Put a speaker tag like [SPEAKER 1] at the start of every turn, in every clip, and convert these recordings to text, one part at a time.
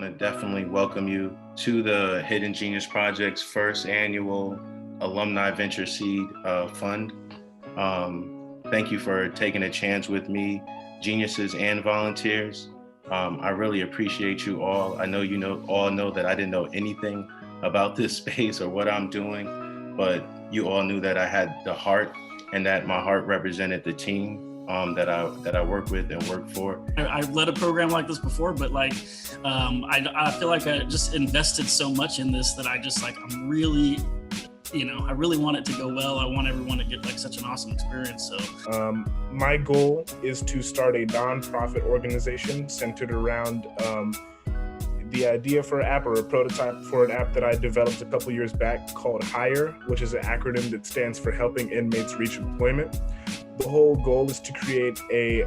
[SPEAKER 1] want to definitely welcome you to the Hidden Genius Project's first annual Alumni Venture Seed Fund. Thank you for taking a chance with me, geniuses and volunteers. I really appreciate you all. I know you all know that I didn't know anything about this space or what I'm doing, but you all knew that I had the heart and that my heart represented the team that I work with and work for.
[SPEAKER 2] I've led a program like this before, but I feel like I just invested so much in this that I really want it to go well. I want everyone to get such an awesome experience. So
[SPEAKER 3] my goal is to start a nonprofit organization centered around the idea for an app, or a prototype for an app that I developed a couple years back called HIRE, which is an acronym that stands for Helping Inmates Reach Employment. The whole goal is to create a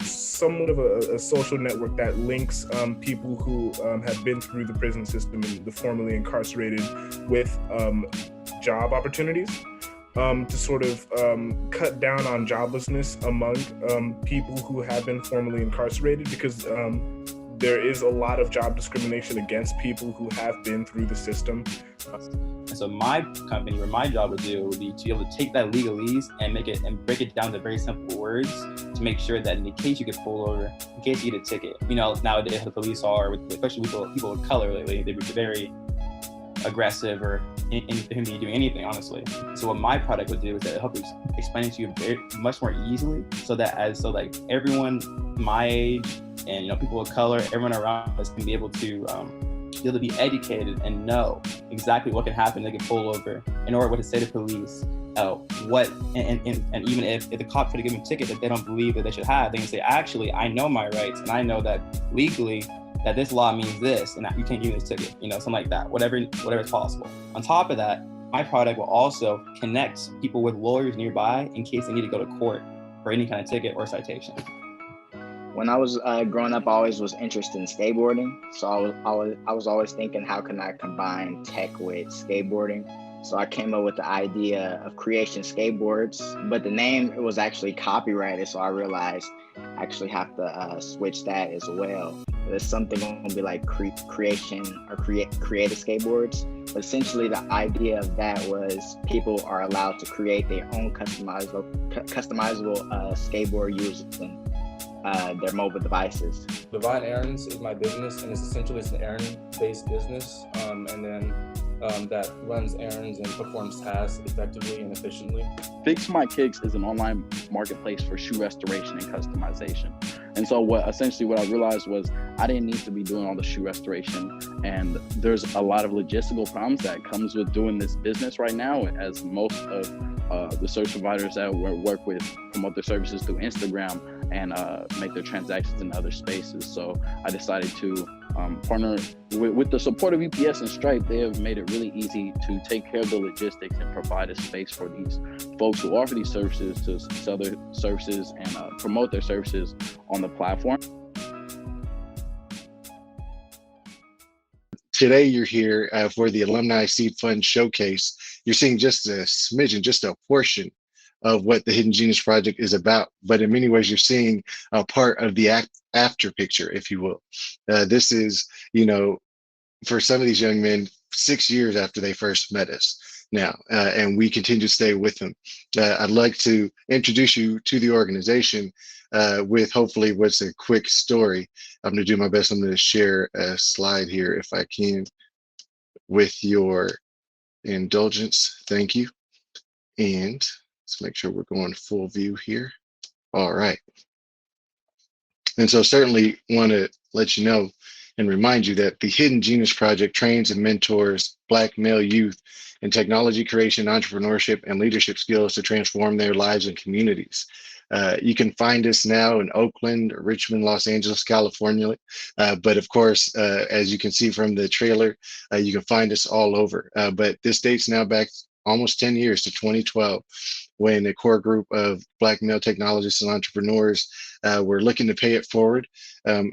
[SPEAKER 3] somewhat of a social network that links people who have been through the prison system and the formerly incarcerated with job opportunities, to sort of cut down on joblessness among people who have been formerly incarcerated, because there is a lot of job discrimination against people who have been through the system.
[SPEAKER 4] And so my company, or my job would be to be able to take that legalese and break it down to very simple words to make sure that in case you get pulled over, in case you get a ticket, nowadays the police are, especially people of color lately, they're very aggressive or in doing anything, honestly. So what my product would do is that it help explain it to you much more easily, so everyone my age and people of color, everyone around us can be able to be educated and know exactly what can happen. They get pulled over, in order what to say to police, and even if the cop try to give them a ticket that they don't believe that they should have, they can say, actually, I know my rights, and I know that legally that this law means this, and that you can't give me this ticket, something like that, whatever is possible. On top of that, my product will also connect people with lawyers nearby in case they need to go to court for any kind of ticket or citation.
[SPEAKER 5] When I was growing up, I always was interested in skateboarding. So I was always thinking, how can I combine tech with skateboarding? So I came up with the idea of Creation Skateboards, but the name, it was actually copyrighted. So I realized I actually have to switch that as well. There's something going to be like Creative Skateboards. But essentially, the idea of that was people are allowed to create their own customizable skateboard using their mobile devices.
[SPEAKER 6] Divine Errands is my business, and it's an errand-based business, that runs errands and performs tasks effectively and efficiently.
[SPEAKER 7] Fix My Kicks is an online marketplace for shoe restoration and customization. And so what I realized was I didn't need to be doing all the shoe restoration, and there's a lot of logistical problems that comes with doing this business right now, as most of the service providers that we work with promote their services through Instagram and make their transactions in other spaces. So I decided to partner with the support of UPS and Stripe. They have made it really easy to take care of the logistics and provide a space for these folks who offer these services to sell their services and promote their services on the platform.
[SPEAKER 8] Today you're here for the Alumni Seed Fund Showcase. You're seeing just a smidgen, just a portion of what the Hidden Genius Project is about, but in many ways you're seeing a part of the after picture, if you will. This is, for some of these young men, 6 years after they first met us now, and we continue to stay with them. I'd like to introduce you to the organization with hopefully what's a quick story. I'm going to do my best. I'm going to share a slide here if I can, with your indulgence. Thank you. And let's make sure we're going full view here. All right. And so certainly want to let you know and remind you that the Hidden Genius Project trains and mentors Black male youth in technology creation, entrepreneurship, and leadership skills to transform their lives and communities. You can find us now in Oakland, Richmond, Los Angeles, California. But of course, as you can see from the trailer, you can find us all over. But this dates now back almost 10 years to 2012, when a core group of Black male technologists and entrepreneurs were looking to pay it forward,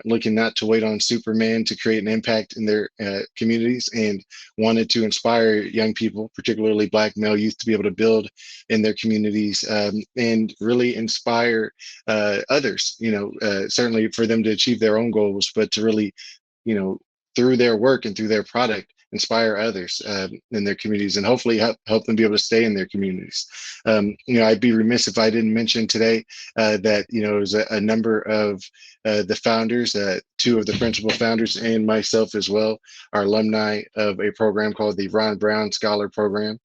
[SPEAKER 8] looking not to wait on Superman to create an impact in their communities, and wanted to inspire young people, particularly Black male youth, to be able to build in their communities and really inspire others, certainly for them to achieve their own goals, but to really, through their work and through their product, inspire others in their communities, and hopefully help them be able to stay in their communities. I'd be remiss if I didn't mention today that there's a number of the founders, two of the principal founders, and myself as well, are alumni of a program called the Ron Brown Scholar Program,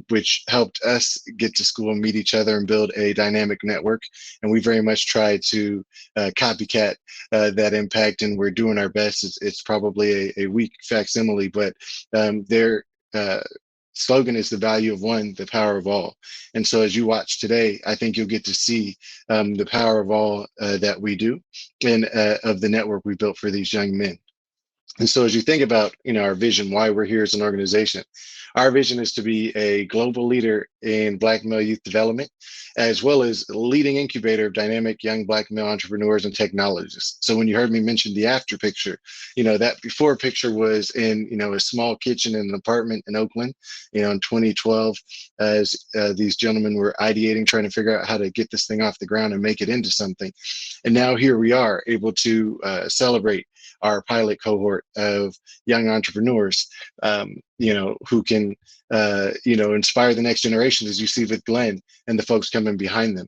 [SPEAKER 8] which helped us get to school and meet each other and build a dynamic network. And we very much try to copycat that impact, and we're doing our best. It's probably a weak facsimile, but their slogan is the value of one, the power of all. And so as you watch today, I think you'll get to see the power of all that we do, and of the network we built for these young men. And so as you think about our vision, why we're here as an organization, our vision is to be a global leader in Black male youth development, as well as a leading incubator of dynamic young Black male entrepreneurs and technologists. So when you heard me mention the after picture, that before picture was in a small kitchen in an apartment in Oakland, in 2012, as these gentlemen were ideating, trying to figure out how to get this thing off the ground and make it into something. And now here we are, able to celebrate our pilot cohort of young entrepreneurs, who can, inspire the next generation, as you see with Glenn and the folks coming behind them.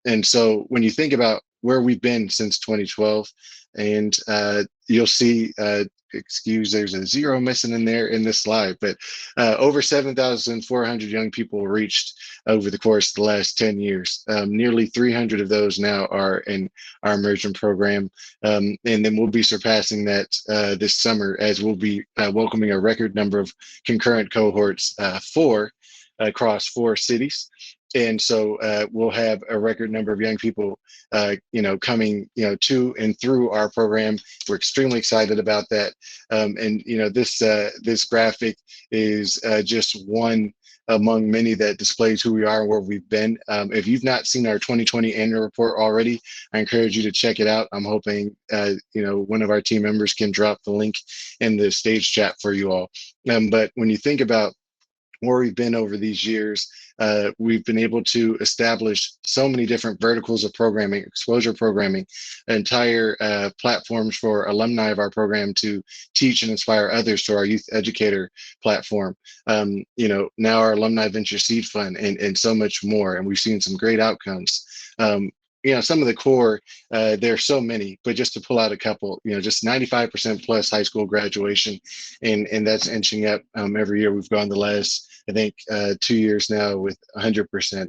[SPEAKER 8] And so when you think about where we've been since 2012, and you'll see, there's a zero missing in there in this slide, but over 7,400 young people reached over the course of the last 10 years. Nearly 300 of those now are in our immersion program. And then we'll be surpassing that this summer, as we'll be welcoming a record number of concurrent cohorts across 4 cities. And so we'll have a record number of young people, coming, to and through our program. We're extremely excited about that. This graphic is just one among many that displays who we are and where we've been. If you've not seen our 2020 annual report already, I encourage you to check it out. I'm hoping, one of our team members can drop the link in the stage chat for you all. But when you think about where we've been over these years, we've been able to establish so many different verticals of programming, exposure programming, entire platforms for alumni of our program to teach and inspire others, to our youth educator platform. Now our Alumni Venture Seed Fund, and so much more. And we've seen some great outcomes. Some of the core, there's so many, but just to pull out a couple, just 95% plus high school graduation, and that's inching up every year. We've gone the last, I think, 2 years now with 100%,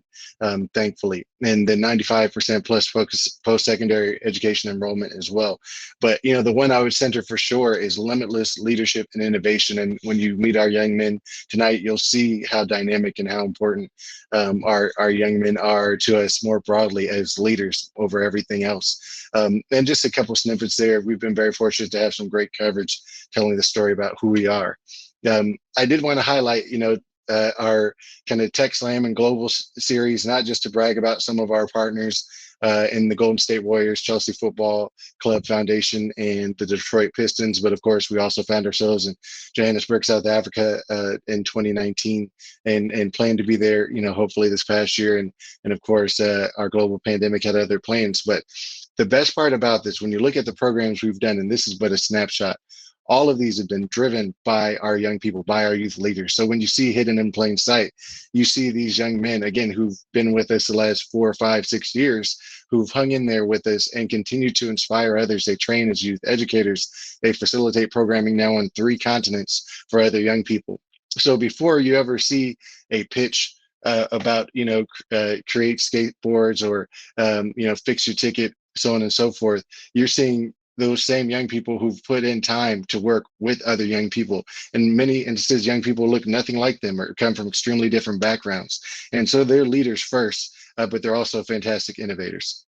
[SPEAKER 8] thankfully, and then 95% plus focus post-secondary education enrollment as well. But the one I would center for sure is limitless leadership and innovation. And when you meet our young men tonight, you'll see how dynamic and how important our young men are to us more broadly as leaders over everything else. And just a couple snippets there. We've been very fortunate to have some great coverage telling the story about who we are. I did want to highlight, our kind of Tech Slam and Global series, not just to brag about some of our partners in the Golden State Warriors, Chelsea Football Club Foundation, and the Detroit Pistons, but of course we also found ourselves in Johannesburg, South Africa in 2019, and plan to be there, hopefully this past year. And of course, our global pandemic had other plans. But the best part about this, when you look at the programs we've done, and this is but a snapshot, all of these have been driven by our young people, by our youth leaders. So when you see hidden in plain sight, you see these young men, again, who've been with us the last 4, 5, 6 years, who've hung in there with us and continue to inspire others. They train as youth educators. They facilitate programming now on 3 continents for other young people. So before you ever see a pitch about, create skateboards or, fix your ticket, so on and so forth, you're seeing those same young people who've put in time to work with other young people. In many instances, young people look nothing like them or come from extremely different backgrounds. And so they're leaders first, but they're also fantastic innovators.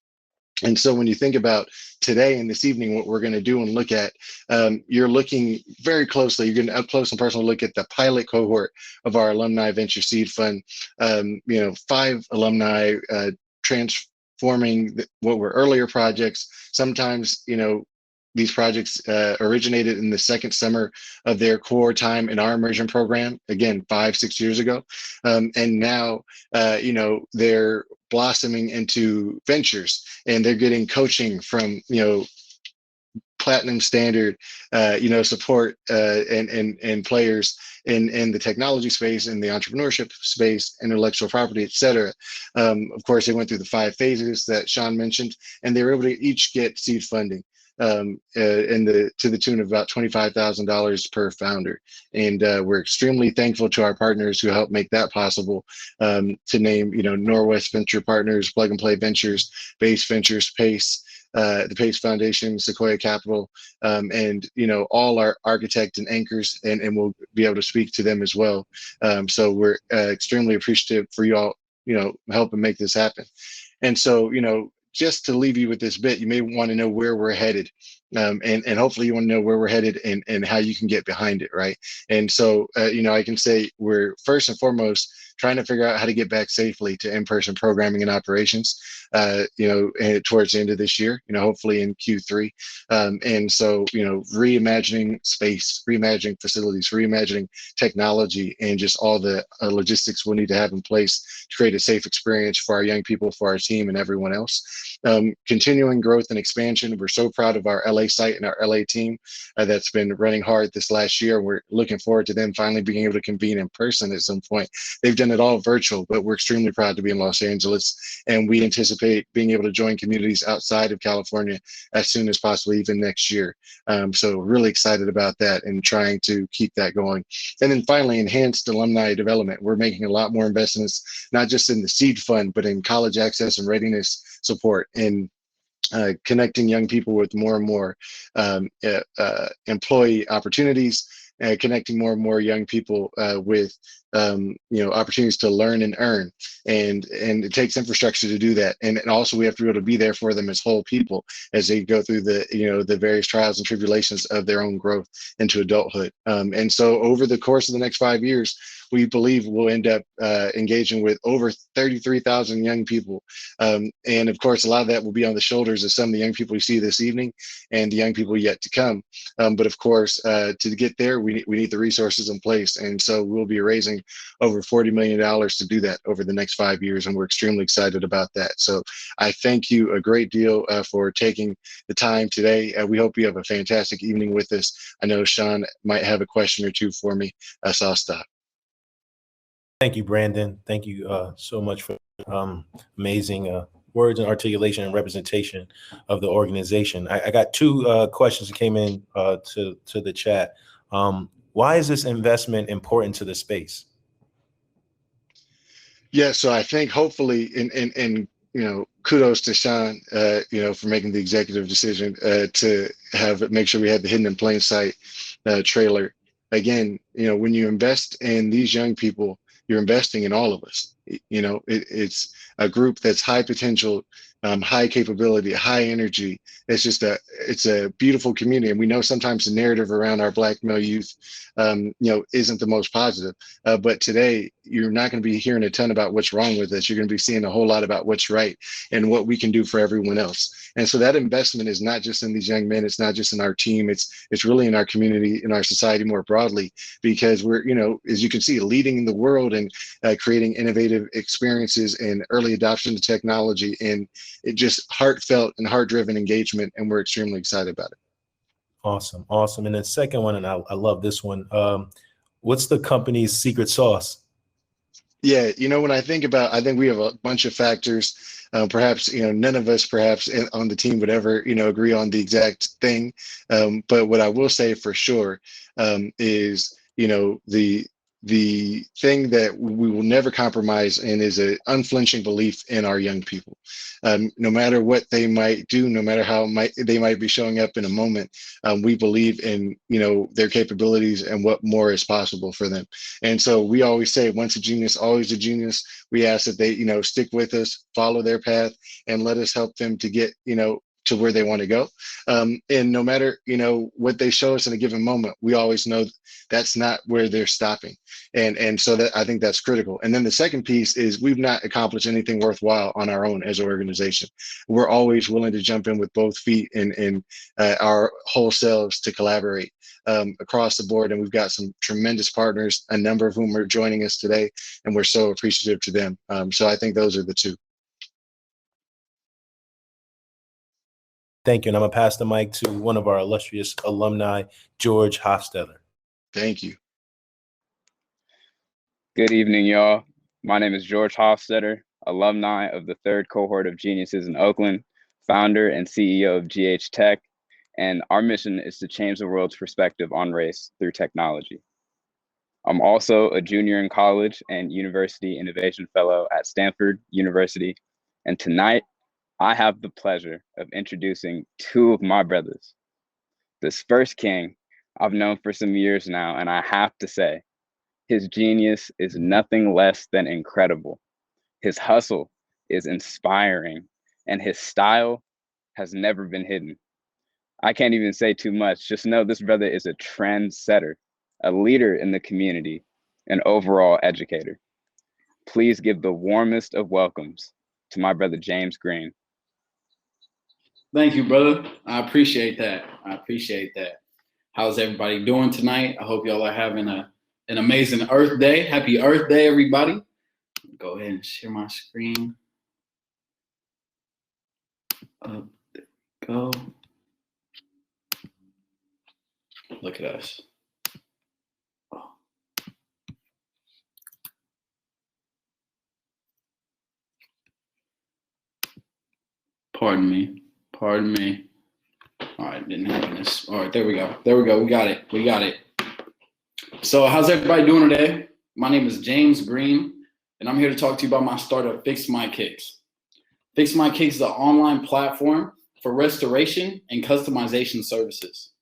[SPEAKER 8] And so when you think about today and this evening, what we're going to do and look at, you're looking very closely, you're going to up close and personal look at the pilot cohort of our Alumni Venture Seed Fund. 5 alumni transforming what were earlier projects. Sometimes, these projects originated in the second summer of their core time in our immersion program, again, 5, 6 years ago. And now, they're blossoming into ventures, and they're getting coaching from, platinum standard, support and players in the technology space, in the entrepreneurship space, intellectual property, et cetera. Of course, they went through the 5 phases that Sean mentioned, and they were able to each get seed funding to the tune of about $25,000 per founder. And we're extremely thankful to our partners who helped make that possible. To name, Norwest Venture Partners, Plug and Play Ventures, Base Ventures, Pace, the Pace Foundation, Sequoia Capital, and all our architect and anchors, and we'll be able to speak to them as well. So we're extremely appreciative for you all, helping make this happen. And so, just to leave you with this bit, you may want to know where we're headed. And hopefully you want to know where we're headed and how you can get behind it, right? And so, I can say we're first and foremost trying to figure out how to get back safely to in-person programming and operations, towards the end of this year, hopefully in Q3. And so, reimagining space, reimagining facilities, reimagining technology, and just all the logistics we'll need to have in place to create a safe experience for our young people, for our team, and everyone else. Continuing growth and expansion. We're so proud of our LA site and our LA team that's been running hard this last year. We're looking forward to them finally being able to convene in person at some point. They've done it all virtual, but we're extremely proud to be in Los Angeles, and we anticipate being able to join communities outside of California as soon as possible, even next year. So really excited about that and trying to keep that going. And then finally, enhanced alumni development. We're making a lot more investments, not just in the seed fund, but in college access and readiness support, and connecting young people with more and more employee opportunities, connecting more and more young people with opportunities to learn and earn, and it takes infrastructure to do that, and also we have to be able to be there for them as whole people as they go through the various trials and tribulations of their own growth into adulthood. And so over the course of the next 5 years, we believe we'll end up engaging with over 33,000 young people. And of course, a lot of that will be on the shoulders of some of the young people you see this evening and the young people yet to come. But of course, to get there, we need the resources in place. And so we'll be raising over $40 million to do that over the next 5 years. And we're extremely excited about that. So I thank you a great deal for taking the time today. We hope you have a fantastic evening with us. I know Sean might have a question or two for me, so I'll stop.
[SPEAKER 9] Thank you, Brandon. Thank you so much for amazing words and articulation and representation of the organization. I got 2 questions that came in to the chat. Why is this investment important to the space?
[SPEAKER 8] Yeah, so I think hopefully, and kudos to Sean, for making the executive decision to make sure we had the Hidden in Plain Sight trailer. Again, when you invest in these young people, you're investing in all of us. It's a group that's high potential, high capability, high energy. It's a beautiful community. And we know sometimes the narrative around our Black male youth, isn't the most positive. But today, you're not going to be hearing a ton about what's wrong with us. You're going to be seeing a whole lot about what's right and what we can do for everyone else. And so that investment is not just in these young men. It's not just in our team. It's really in our community, in our society more broadly, because we're, as you can see, leading the world and creating innovative experiences and early adoption to technology, and it just heartfelt and heart-driven engagement. And we're extremely excited about it.
[SPEAKER 9] Awesome. And then second one, and I love this one. What's the company's secret sauce?
[SPEAKER 8] Yeah, when I think we have a bunch of factors. Perhaps, none of us on the team would ever, agree on the exact thing. But what I will say for sure is, the thing that we will never compromise in is an unflinching belief in our young people. No matter what they might do, no matter how they might be showing up in a moment, we believe in their capabilities and what more is possible for them. And so we always say, once a genius, always a genius. We ask that they stick with us, follow their path, and let us help them to get to where they want to go. And no matter, what they show us in a given moment, we always know that's not where they're stopping. And so that I think that's critical. And then the second piece is we've not accomplished anything worthwhile on our own as an organization. We're always willing to jump in with both feet and our whole selves to collaborate across the board. And we've got some tremendous partners, a number of whom are joining us today, and we're so appreciative to them. So I think those are the 2.
[SPEAKER 9] Thank you. And I'm going to pass the mic to one of our illustrious alumni, George Hofstetter.
[SPEAKER 8] Thank you.
[SPEAKER 10] Good evening, y'all. My name is George Hofstetter, alumni of the third cohort of Geniuses in Oakland, founder and CEO of GH Tech, and our mission is to change the world's perspective on race through technology. I'm also a junior in college and University Innovation Fellow at Stanford University, and tonight I have the pleasure of introducing two of my brothers. This first king I've known for some years now, and I have to say, his genius is nothing less than incredible. His hustle is inspiring, and his style has never been hidden. I can't even say too much. Just know this brother is a trendsetter, a leader in the community, an overall educator. Please give the warmest of welcomes to my brother, James Green.
[SPEAKER 11] Thank you, brother. I appreciate that. How's everybody doing tonight? I hope y'all are having an amazing Earth Day. Happy Earth Day, everybody. Go ahead and share my screen. There we go. Look at us. Oh. Pardon me. All right, didn't happen this. All right, there we go. We got it. So how's everybody doing today? My name is James Green, and I'm here to talk to you about my startup, Fix My Kicks. Fix My Kicks is an online platform for restoration and customization services.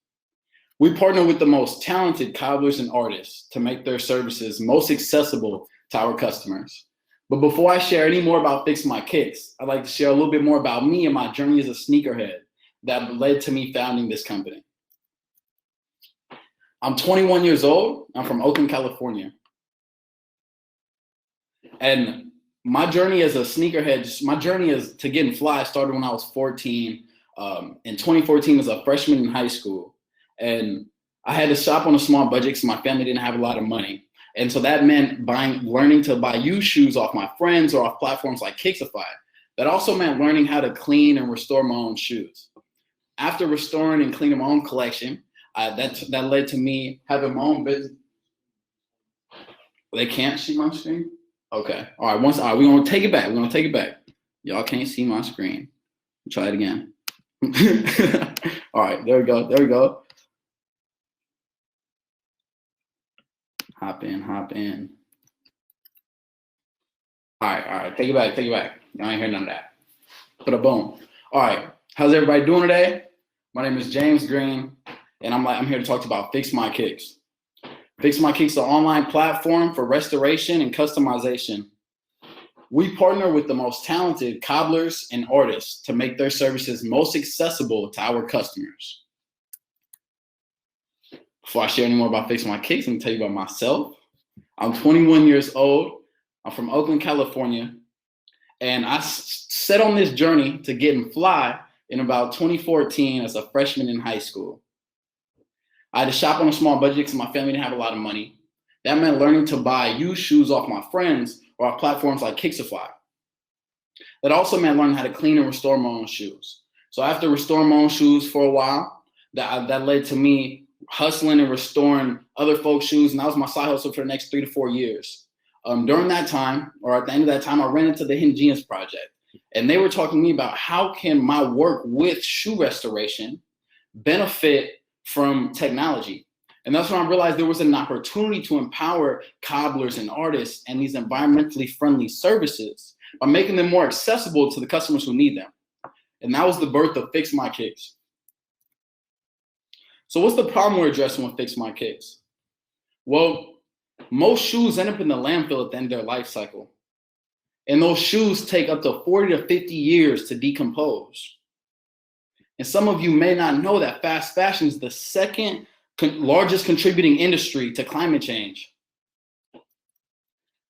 [SPEAKER 11] We partner with the most talented cobblers and artists to make their services most accessible to our customers. But before I share any more about Fix My Kicks, I'd like to share a little bit more about me and my journey as a sneakerhead that led to me founding this company. I'm 21 years old. I'm from Oakland, California. And my journey as a sneakerhead, my journey as to getting fly started when I was 14. In 2014 as a freshman in high school. And I had to shop on a small budget because my family didn't have a lot of money. And so that meant learning to buy used shoes off my friends or off platforms like Kixify. That also meant learning how to clean and restore my own shoes. After restoring and cleaning my own collection, that led to me having my own business. They can't see my screen? Okay. All right, we're gonna take it back. Y'all can't see my screen. Try it again. All right, there we go. Hop in. All right, take it back. Y'all ain't hear none of that. Put a boom. All right, how's everybody doing today? My name is James Green, and I'm here to talk to you about Fix My Kicks. Fix My Kicks is an online platform for restoration and customization. We partner with the most talented cobblers and artists to make their services most accessible to our customers. Before I share any more about Fix My Kicks, let me tell you about myself. I'm 21 years old. I'm from Oakland, California. And I set on this journey to getting fly in about 2014 as a freshman in high school. I had to shop on a small budget because my family didn't have a lot of money. That meant learning to buy used shoes off my friends or off platforms like Kixify. That also meant learning how to clean and restore my own shoes. So after restoring my own shoes for a while, that led to me hustling and restoring other folks' shoes, and that was my side hustle for the next 3 to 4 years. During that time, or at the end of that time, I ran into the Hidden Genius Project, and they were talking to me about how can my work with shoe restoration benefit from technology. And that's when I realized there was an opportunity to empower cobblers and artists and these environmentally friendly services by making them more accessible to the customers who need them. And that was the birth of Fix My Kicks. So what's the problem we're addressing with Fix My Kicks? Well, most shoes end up in the landfill at the end of their life cycle. And those shoes take up to 40 to 50 years to decompose. And some of you may not know that fast fashion is the second largest contributing industry to climate change.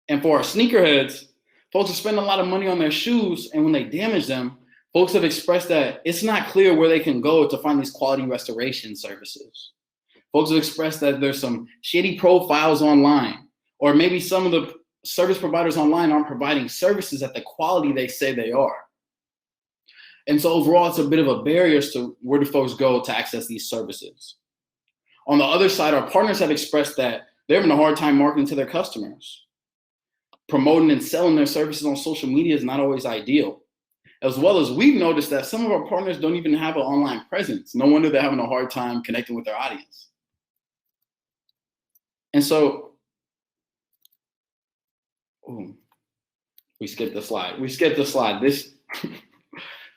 [SPEAKER 11] And for our sneakerheads, folks are spending a lot of money on their shoes, and when they damage them, folks have expressed that it's not clear where they can go to find these quality restoration services. Folks have expressed that there's some shady profiles online, or maybe some of the service providers online aren't providing services at the quality they say they are. And so overall, it's a bit of a barrier as to where do folks go to access these services. On the other side, our partners have expressed that they're having a hard time marketing to their customers. Promoting and selling their services on social media is not always ideal. As well as we've noticed that some of our partners don't even have an online presence. No wonder they're having a hard time connecting with their audience. And so, we skipped the slide.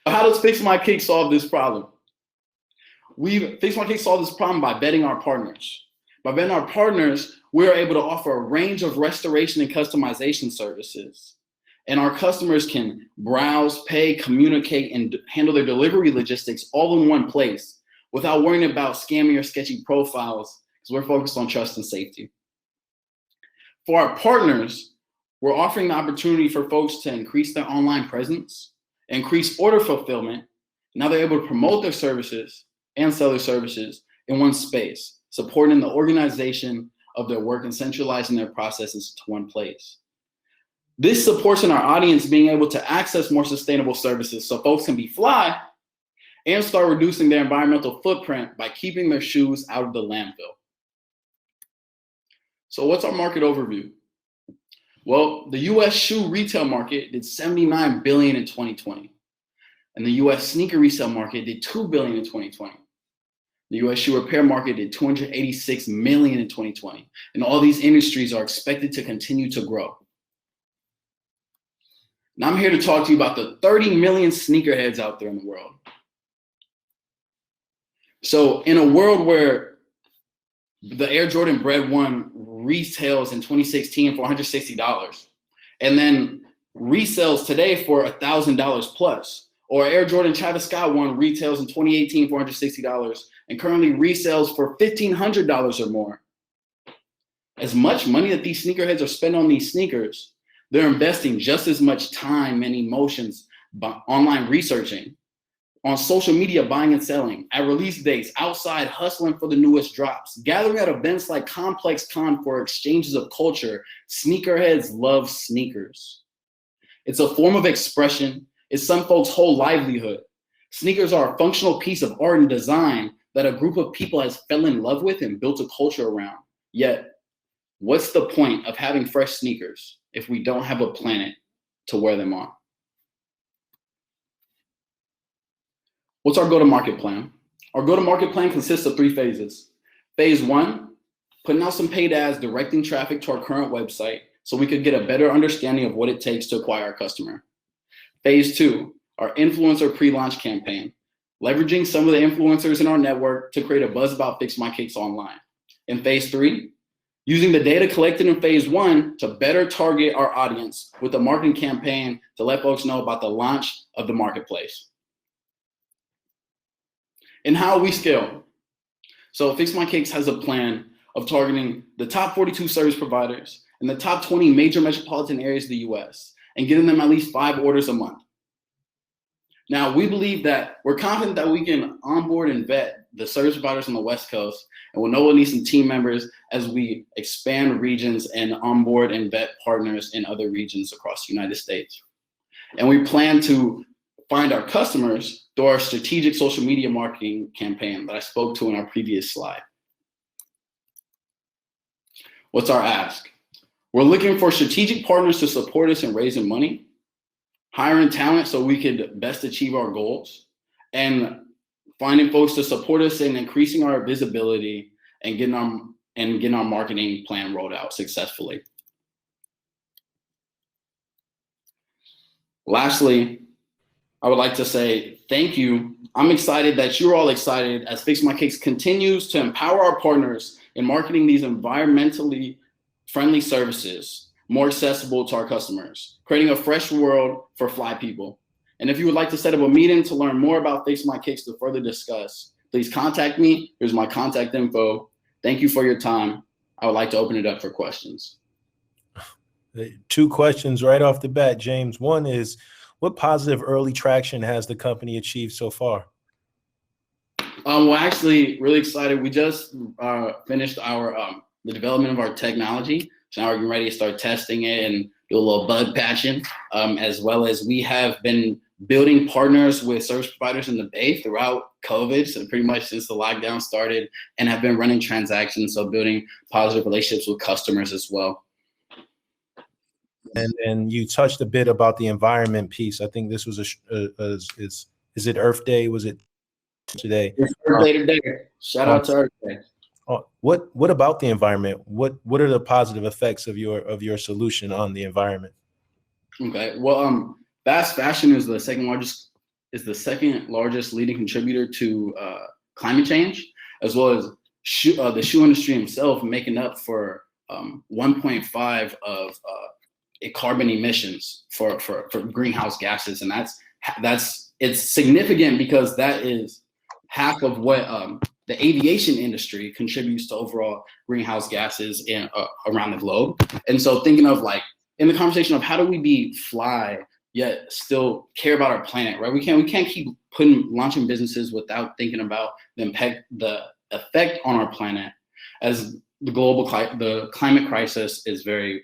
[SPEAKER 11] How does Fix My Cake solve this problem? Fix My Cake solve this problem by vetting our partners. By vetting our partners, we're able to offer a range of restoration and customization services. And our customers can browse, pay, communicate, and handle their delivery logistics all in one place without worrying about scammy or sketchy profiles, because we're focused on trust and safety. For our partners, we're offering the opportunity for folks to increase their online presence, increase order fulfillment. Now they're able to promote their services and sell their services in one space, supporting the organization of their work and centralizing their processes to one place. This supports in our audience being able to access more sustainable services so folks can be fly and start reducing their environmental footprint by keeping their shoes out of the landfill. So what's our market overview? Well, the US shoe retail market did $79 billion in 2020. And the US sneaker resale market did $2 billion in 2020. The US shoe repair market did $286 million in 2020. And all these industries are expected to continue to grow. Now I'm here to talk to you about the 30 million sneakerheads out there in the world. So in a world where the Air Jordan Bread 1 retails in 2016 for $160 and then resells today for $1,000 plus, or Air Jordan Travis Scott 1 retails in 2018 for $160 and currently resells for $1,500 or more. As much money that these sneakerheads are spending on these sneakers, they're investing just as much time and emotions online researching, on social media buying and selling, at release dates, outside hustling for the newest drops, gathering at events like Complex Con for exchanges of culture. Sneakerheads love sneakers. It's a form of expression. It's some folks' whole livelihood. Sneakers are a functional piece of art and design that a group of people has fell in love with and built a culture around. Yet, what's the point of having fresh sneakers if we don't have a planet to wear them on? What's our go-to-market plan? Our go-to-market plan consists of 3 phases. Phase 1, putting out some paid ads, directing traffic to our current website so we could get a better understanding of what it takes to acquire a customer. Phase 2, our influencer pre-launch campaign, leveraging some of the influencers in our network to create a buzz about Fix My Cakes online. In phase 3, using the data collected in phase 1 to better target our audience with a marketing campaign to let folks know about the launch of the marketplace. And how we scale. So Fix My Cakes has a plan of targeting the top 42 service providers in the top 20 major metropolitan areas of the US and getting them at least 5 orders a month. Now, we believe that we're confident that we can onboard and vet the service providers on the West Coast, and we'll know we'll need some team members as we expand regions and onboard and vet partners in other regions across the United States. And we plan to find our customers through our strategic social media marketing campaign that I spoke to in our previous slide. What's our ask? We're looking for strategic partners to support us in raising money, hiring talent so we could best achieve our goals, and finding folks to support us in increasing our visibility and getting our marketing plan rolled out successfully. Lastly, I would like to say thank you. I'm excited that you're all excited as Fix My Cakes continues to empower our partners in marketing these environmentally friendly services more accessible to our customers, creating a fresh world for fly people. And if you would like to set up a meeting to learn more about Fix My Cakes to further discuss, please contact me. Here's my contact info. Thank you for your time. I would like to open it up for questions.
[SPEAKER 9] 2 questions right off the bat, James. One is, what positive early traction has the company achieved so far?
[SPEAKER 11] We're actually really excited. We just finished the development of our technology. So now we're getting ready to start testing it and do a little bug patching, as well as we have been building partners with service providers in the Bay throughout COVID, so pretty much since the lockdown started, and have been running transactions, so building positive relationships with customers as well.
[SPEAKER 9] And you touched a bit about the environment piece. I think this was is it Earth Day? Was it today?
[SPEAKER 11] It's Earth Day today. Shout out to Earth Day.
[SPEAKER 9] What about the environment? What are the positive effects of your solution on the environment?
[SPEAKER 11] Okay, well, fast fashion is the second largest leading contributor to climate change, as well as the shoe industry himself, making up for 1.5 of carbon emissions for greenhouse gases, and it's significant because that is half of what the aviation industry contributes to overall greenhouse gases around the globe. And so thinking of like in the conversation of how do we be fly yet still care about our planet, right? We can't keep launching businesses without thinking about the effect on our planet, as the climate crisis is very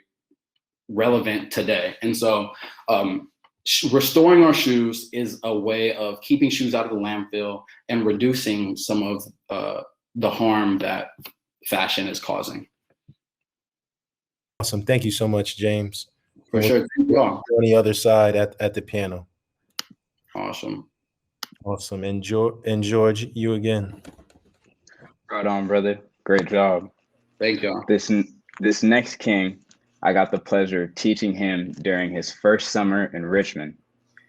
[SPEAKER 11] relevant today. And so restoring our shoes is a way of keeping shoes out of the landfill and reducing some of the harm that fashion is causing.
[SPEAKER 9] Awesome. Thank you so much, James.
[SPEAKER 11] For sure. Thank you all.
[SPEAKER 9] On the other side at the panel.
[SPEAKER 11] Awesome.
[SPEAKER 9] And George, you again.
[SPEAKER 10] Right on, brother. Great job.
[SPEAKER 11] Thank you.
[SPEAKER 10] This next king, I got the pleasure of teaching him during his first summer in Richmond.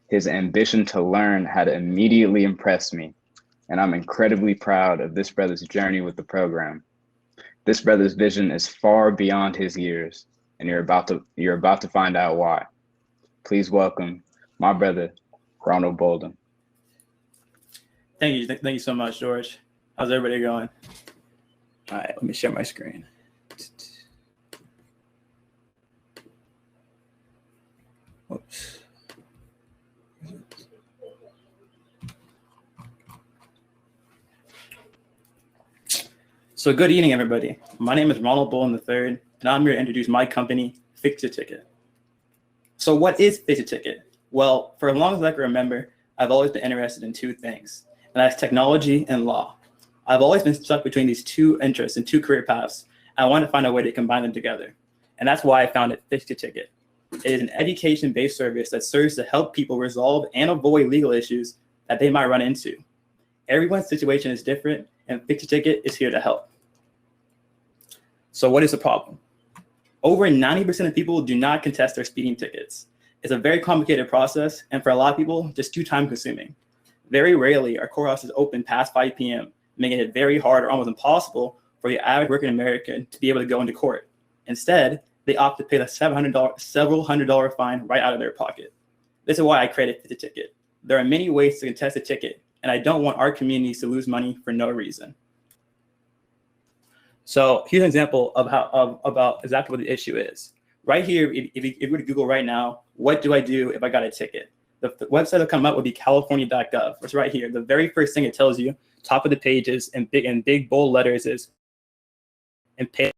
[SPEAKER 10] His ambition to learn had immediately impressed me, and I'm incredibly proud of this brother's journey with the program. This brother's vision is far beyond his years, and you're about to find out why. Please welcome my brother, Ronald Bolden.
[SPEAKER 12] Thank you so much, George. How's everybody going? All right, let me share my screen. Oops. So good evening, everybody. My name is Ronald Bolden III, and I'm here to introduce my company, Fix Your Ticket. So what is Fix Your Ticket? Well, for as long as I can remember, I've always been interested in two things, and that's technology and law. I've always been stuck between these two interests and two career paths, and I wanted to find a way to combine them together. And that's why I founded Fix Your Ticket. It is an education-based service that serves to help people resolve and avoid legal issues that they might run into. Everyone's situation is different, and Fix Your Ticket is here to help. So what is the problem? Over 90% of people do not contest their speeding tickets. It's a very complicated process, and for a lot of people, just too time-consuming. Very rarely are courthouses is open past 5 p.m., making it very hard or almost impossible for the average working American to be able to go into court. Instead, they opt to pay the several $100 fine right out of their pocket. This is why I created Fix Your Ticket. There are many ways to contest a ticket, and I don't want our communities to lose money for no reason. So here's an example of about exactly what the issue is. Right here, if you were to Google right now, what do I do if I got a ticket? The website that'll come up would be california.gov. It's right here. The very first thing it tells you, top of the page is in big bold letters is and pay.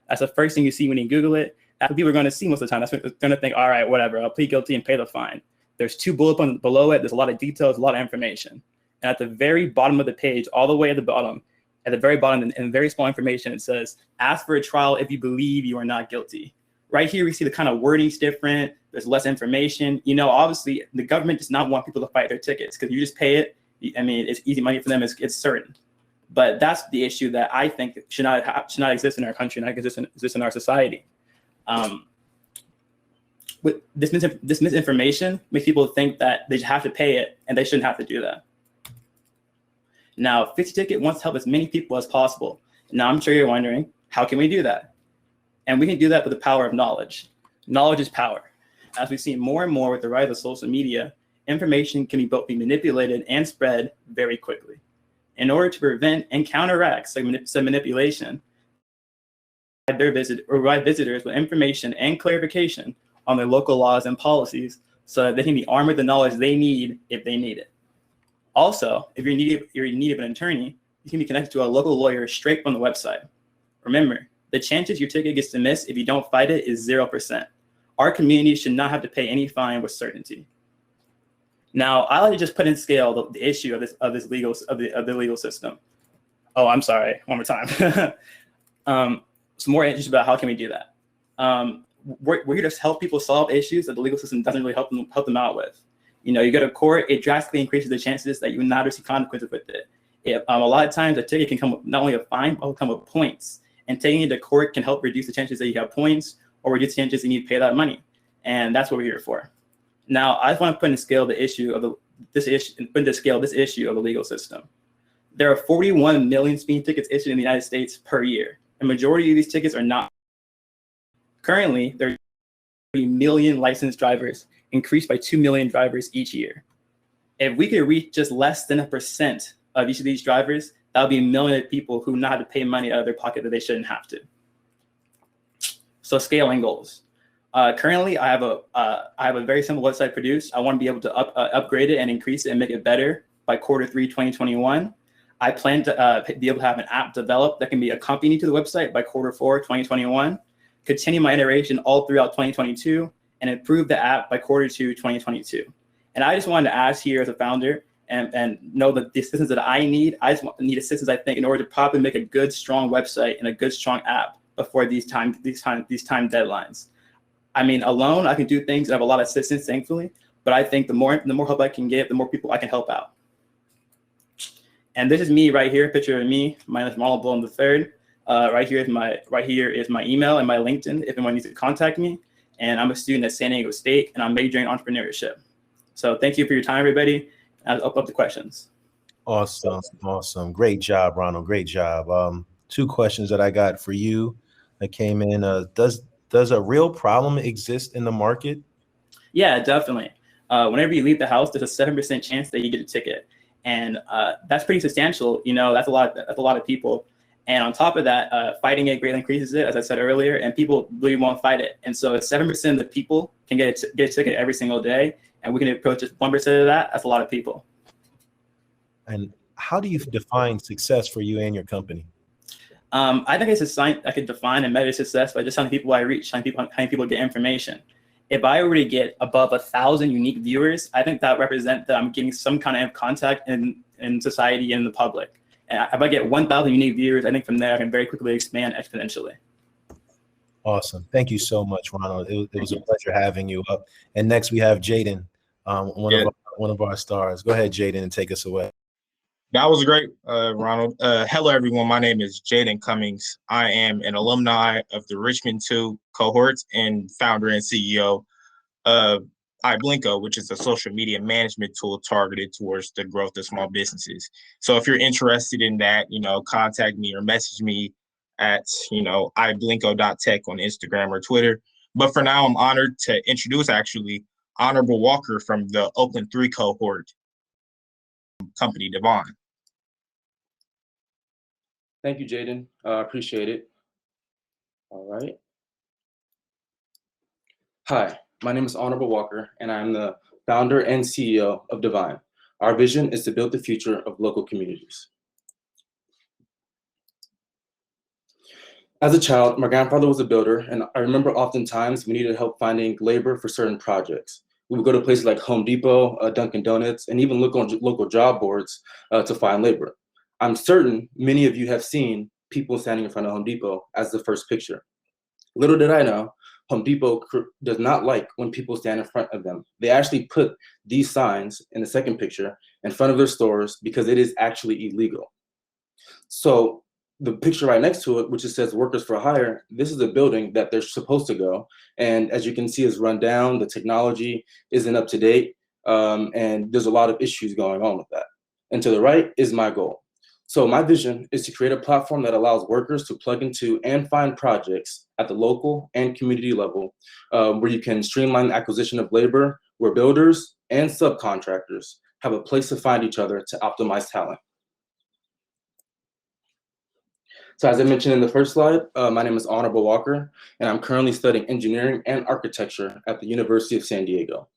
[SPEAKER 12] That's the first thing you see when you Google it. That's what people are going to see most of the time. That's what they're going to think, all right, whatever, I'll plead guilty and pay the fine. There's 2 bullet points below it. There's a lot of details, a lot of information. And at the very bottom of the page, all the way at the bottom, in very small information, it says, ask for a trial if you believe you are not guilty. Right here, we see the kind of wording's different. There's less information. You know, obviously, the government does not want people to fight their tickets because you just pay it. I mean, it's easy money for them. It's certain. But that's the issue that I think should not exist in our country, not exist in our society. With this misinformation makes people think that they have to pay it, and they shouldn't have to do that. Now, Fix Your Ticket wants to help as many people as possible. Now, I'm sure you're wondering, how can we do that? And we can do that with the power of knowledge. Knowledge is power. As we've seen more and more with the rise of social media, information can both be manipulated and spread very quickly. In order to prevent and counteract some manipulation, provide visitors with information and clarification on their local laws and policies so that they can be armed with the knowledge they need if they need it. Also, if you're in need of an attorney, you can be connected to a local lawyer straight from the website. Remember, the chances your ticket gets dismissed if you don't fight it is 0%. Our community should not have to pay any fine with certainty. Now, I like to just put in scale the issue of the legal system. Oh, I'm sorry. One more time. Some more issues about how can we do that. We're here to help people solve issues that the legal system doesn't really help them out with. You know, you go to court, it drastically increases the chances that you will not receive consequences with it. A lot of times, a ticket can come with not only a fine, but come with points. And taking it to court can help reduce the chances that you have points or reduce the chances you need to pay that money. And that's what we're here for. Now, I just want to put in scale the issue of this issue of the legal system. There are 41 million speeding tickets issued in the United States per year. A majority of these tickets are not. Currently, there are 3 million licensed drivers, increased by 2 million drivers each year. If we could reach just less than 1% of each of these drivers, that would be a million people who know how to pay money out of their pocket that they shouldn't have to. So scaling goals. Currently, I have a very simple website produced. I want to be able to upgrade it and increase it and make it better by Q3 2021. I plan to be able to have an app developed that can be accompanied to the website by Q4 2021. Continue my iteration all throughout 2022 and improve the app by Q2 2022. And I just wanted to ask here as a founder and know that the assistance that I need, need assistance, I think, in order to probably make a good, strong website and a good, strong app before these time deadlines. I mean, alone, I can do things. I have a lot of assistance, thankfully, but I think the more help I can get, the more people I can help out. And this is me right here, a picture of me. My name is Ronald Bolden III. Right here is my email and my LinkedIn if anyone needs to contact me. And I'm a student at San Diego State, and I'm majoring in entrepreneurship. So thank you for your time, everybody. I'll open up the questions.
[SPEAKER 9] Awesome. Great job, Ronald. Great job. 2 questions that I got for you that came in. Does a real problem exist in the market?
[SPEAKER 12] Yeah, definitely. Whenever you leave the house, there's a 7% chance that you get a ticket. And that's pretty substantial. You know, that's a lot of people. And on top of that, fighting it greatly increases it, as I said earlier, and people really won't fight it. And so if 7% of the people can get a ticket every single day, and we can approach just 1% of that, that's a lot of people.
[SPEAKER 9] And how do you define success for you and your company?
[SPEAKER 12] I think it's a sign I could define and measure success by just how many people I reach, how many people get information. If I already get above 1,000 unique viewers, I think that represents that I'm getting some kind of contact in society and in the public. And if I get 1,000 unique viewers, I think from there I can very quickly expand exponentially.
[SPEAKER 9] Awesome. Thank you so much, Ronald. It was a pleasure having you up. And next we have Jaden, one of our stars. Go ahead, Jaden, and take us away.
[SPEAKER 13] That was great, Ronald. Hello, everyone. My name is Jaden Cummings. I am an alumni of the Richmond 2 cohort and founder and CEO of iBlinko, which is a social media management tool targeted towards the growth of small businesses. So if you're interested in that, contact me or message me at, iblinko.tech on Instagram or Twitter. But for now, I'm honored to introduce actually Honorable Walker from the Oakland 3 cohort company, Devon.
[SPEAKER 6] Thank you, Jaden. Appreciate it. All right. Hi, my name is Honorable Walker, and I'm the founder and CEO of Divine. Our vision is to build the future of local communities. As a child, my grandfather was a builder, and I remember oftentimes we needed help finding labor for certain projects. We would go to places like Home Depot, Dunkin' Donuts, and even look on local job boards to find labor. I'm certain many of you have seen people standing in front of Home Depot as the first picture. Little did I know, Home Depot does not like when people stand in front of them. They actually put these signs in the second picture in front of their stores because it is actually illegal. So the picture right next to it, which it says workers for hire, this is a building that they're supposed to go. And as you can see, is run down, the technology isn't up to date, and there's a lot of issues going on with that. And to the right is my goal. So my vision is to create a platform that allows workers to plug into and find projects at the local and community level, where you can streamline the acquisition of labor, where builders and subcontractors have a place to find each other to optimize talent. So as I mentioned in the first slide, my name is Honorable Walker, and I'm currently studying engineering and architecture at the University of San Diego.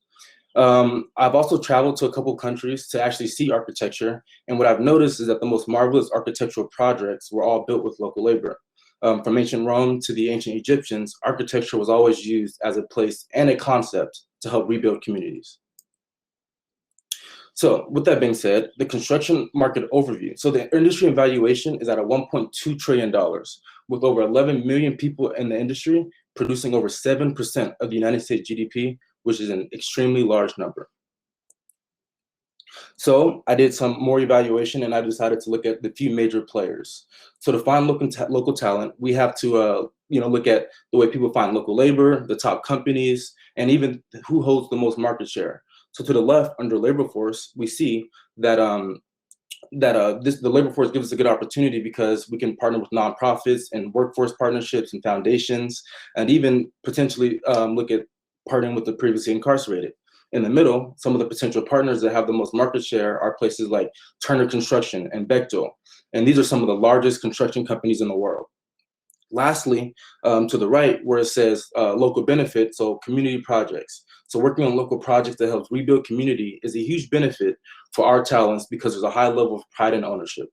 [SPEAKER 6] I've also traveled to a couple countries to actually see architecture, and what I've noticed is that the most marvelous architectural projects were all built with local labor. From ancient Rome to the ancient Egyptians, architecture was always used as a place and a concept to help rebuild communities. So with that being said, the construction market overview. So the industry evaluation is at a $1.2 trillion with over 11 million people in the industry producing over 7% of the United States GDP, which is an extremely large number. So I did some more evaluation and I decided to look at the few major players. So to find local talent, we have to look at the way people find local labor, the top companies, and even who holds the most market share. So to the left, under labor force, we see that the labor force gives us a good opportunity because we can partner with nonprofits and workforce partnerships and foundations, and even potentially look at partnering with the previously incarcerated. In the middle, some of the potential partners that have the most market share are places like Turner Construction and Bechtel, and these are some of the largest construction companies in the world. Lastly, to the right, where it says local benefit, so community projects. So working on local projects that helps rebuild community is a huge benefit for our talents because there's a high level of pride and ownership.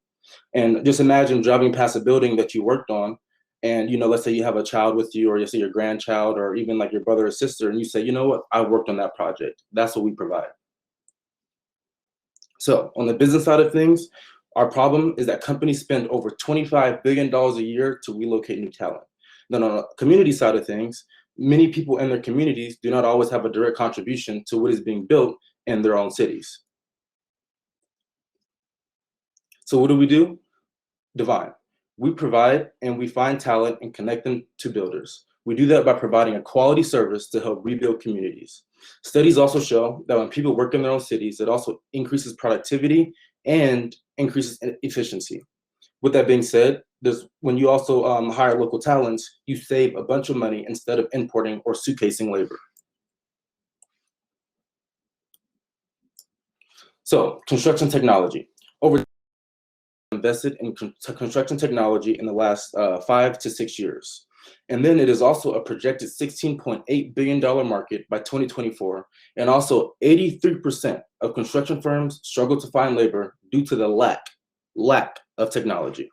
[SPEAKER 6] And just imagine driving past a building that you worked on, and let's say you have a child with you, or you say your grandchild, or even like your brother or sister, and you say, you know what, I worked on that project. That's what we provide. So on the business side of things, our problem is that companies spend over $25 billion a year to relocate new talent. Then on the community side of things, many people in their communities do not always have a direct contribution to what is being built in their own cities. So what do? Divine. We provide and we find talent and connect them to builders. We do that by providing a quality service to help rebuild communities. Studies also show that when people work in their own cities, it also increases productivity and increases efficiency. With that being said, when you also hire local talents, you save a bunch of money instead of importing or suitcasing labor. So construction technology. Invested in construction technology in the last 5 to 6 years. And then it is also a projected $16.8 billion market by 2024. And also 83% of construction firms struggle to find labor due to the lack of technology.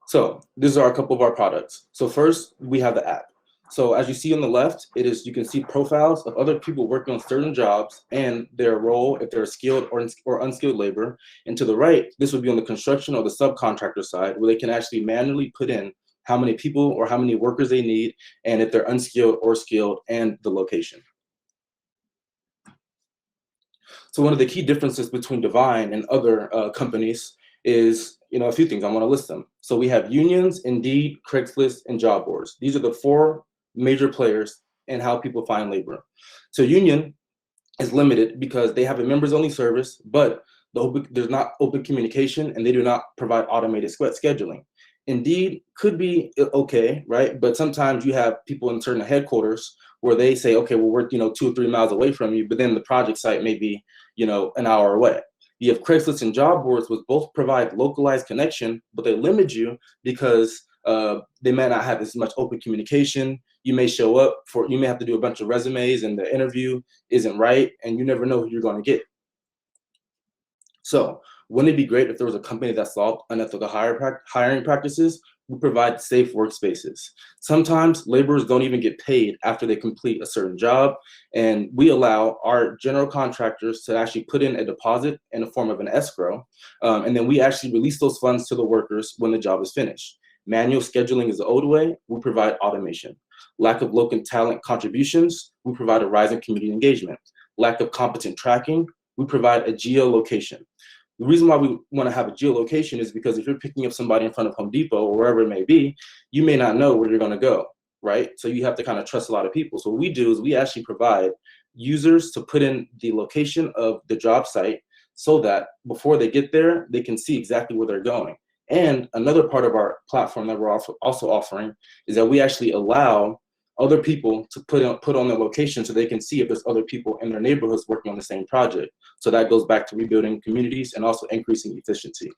[SPEAKER 6] So these are a couple of our products. So first, we have the app. So as you see on the left, you can see profiles of other people working on certain jobs and their role, if they're skilled or unskilled labor. And to the right, this would be on the construction or the subcontractor side, where they can actually manually put in how many people or how many workers they need, and if they're unskilled or skilled, and the location. So one of the key differences between Divine and other companies is, a few things. I want to list them. So we have unions, Indeed, Craigslist, and job boards. These are the 4 major players in how people find labor. So union is limited because they have a members only service, but there's not open communication and they do not provide automated scheduling. Indeed could be okay, right? But sometimes you have people in certain headquarters where they say, okay, well, we're 2 or 3 miles away from you, but then the project site may be an hour away. You have Craigslist and job boards, which both provide localized connection, but they limit you because they may not have as much open communication. You may show up you may have to do a bunch of resumes and the interview isn't right, and you never know who you're going to get. So wouldn't it be great if there was a company that solved unethical hiring practices? We provide safe workspaces. Sometimes laborers don't even get paid after they complete a certain job, and we allow our general contractors to actually put in a deposit in the form of an escrow, and then we actually release those funds to the workers when the job is finished. Manual scheduling is the old way. We provide automation. Lack of local talent contributions, we provide a rise in community engagement. Lack of competent tracking, we provide a geolocation. The reason why we want to have a geolocation is because if you're picking up somebody in front of Home Depot or wherever it may be, you may not know where you're going to go, right? So you have to kind of trust a lot of people. So what we do is we actually provide users to put in the location of the job site so that before they get there, they can see exactly where they're going. And another part of our platform that we're also offering is that we actually allow other people to put on their location so they can see if there's other people in their neighborhoods working on the same project. So that goes back to rebuilding communities and also increasing efficiency.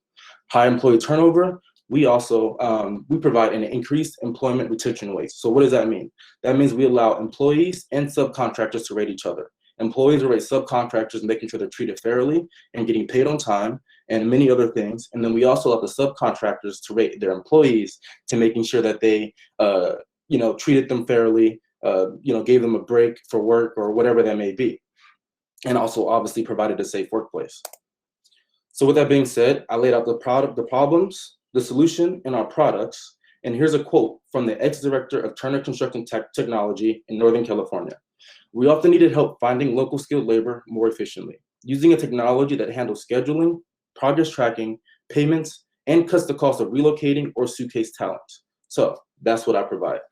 [SPEAKER 6] High employee turnover, we also we provide an increased employment retention rate. So what does that mean? That means we allow employees and subcontractors to rate each other. Employees will rate subcontractors, making sure they're treated fairly and getting paid on time, and many other things. And then we also allow the subcontractors to rate their employees to making sure that they treated them fairly, gave them a break for work or whatever that may be, and also obviously provided a safe workplace. So with that being said, I laid out the problems, the solution, and our products. And here's a quote from the ex-director of Turner Construction Technology in Northern California. "We often needed help finding local skilled labor more efficiently, using a technology that handles scheduling, progress tracking, payments, and cuts the cost of relocating or suitcase talent. So that's what I provide."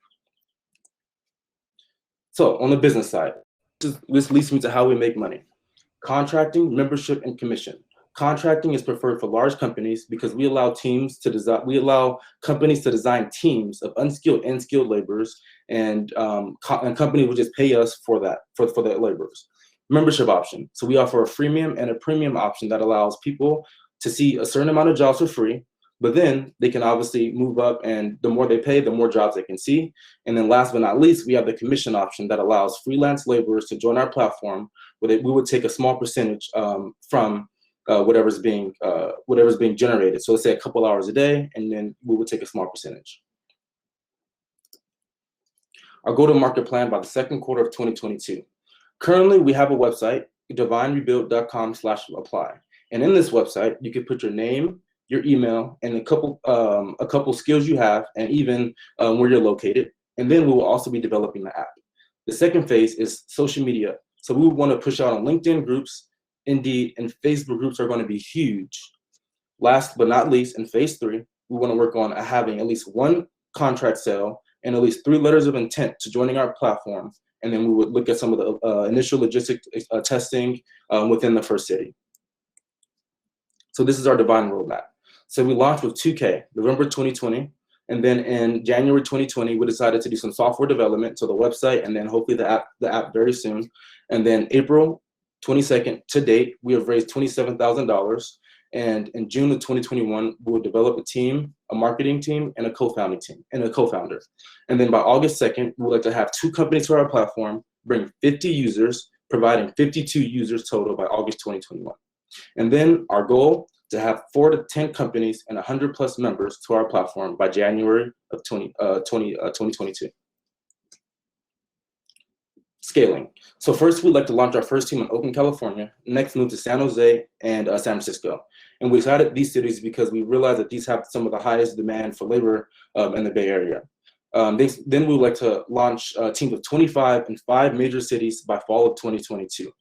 [SPEAKER 6] So on the business side, this leads me to how we make money. Contracting, membership, and commission. Contracting is preferred for large companies because we allow companies to design teams of unskilled and skilled laborers, and companies will just pay us for that, for the laborers. Membership option. So we offer a freemium and a premium option that allows people to see a certain amount of jobs for free, but then they can obviously move up, and the more they pay, the more jobs they can see. And then last but not least, we have the commission option that allows freelance laborers to join our platform, where we would take a small percentage from whatever's being generated. So let's say a couple hours a day, and then we would take a small percentage. Our go-to-market plan by the second quarter of 2022. Currently, we have a website, divinerebuild.com/apply. And in this website, you can put your name, your email, and a couple skills you have, and even where you're located. And then we will also be developing the app. The second phase is social media. So we want to push out on LinkedIn groups. Indeed, and Facebook groups are going to be huge. Last but not least, in phase 3, we want to work on having at least 1 contract sale and at least 3 letters of intent to joining our platform. And then we would look at some of the initial logistic testing within the first city. So this is our Divine roadmap. So we launched with 2K, November 2020. And then in January 2020, we decided to do some software development to the website, and then hopefully the app very soon. And then April 22nd to date, we have raised $27,000. And in June of 2021, we will develop a team, a marketing team, and a co-founding team, and a co-founder. And then by August 2nd, we would like to have 2 companies to our platform, bring 50 users, providing 52 users total by August 2021. And then our goal to have 4 to 10 companies and 100 plus members to our platform by January of 2022. Scaling. So first, we'd like to launch our first team in Oakland, California, next move to San Jose and San Francisco. And we decided these cities because we realized that these have some of the highest demand for labor in the Bay Area. Then we would like to launch teams of 25 in 5 major cities by fall of 2022.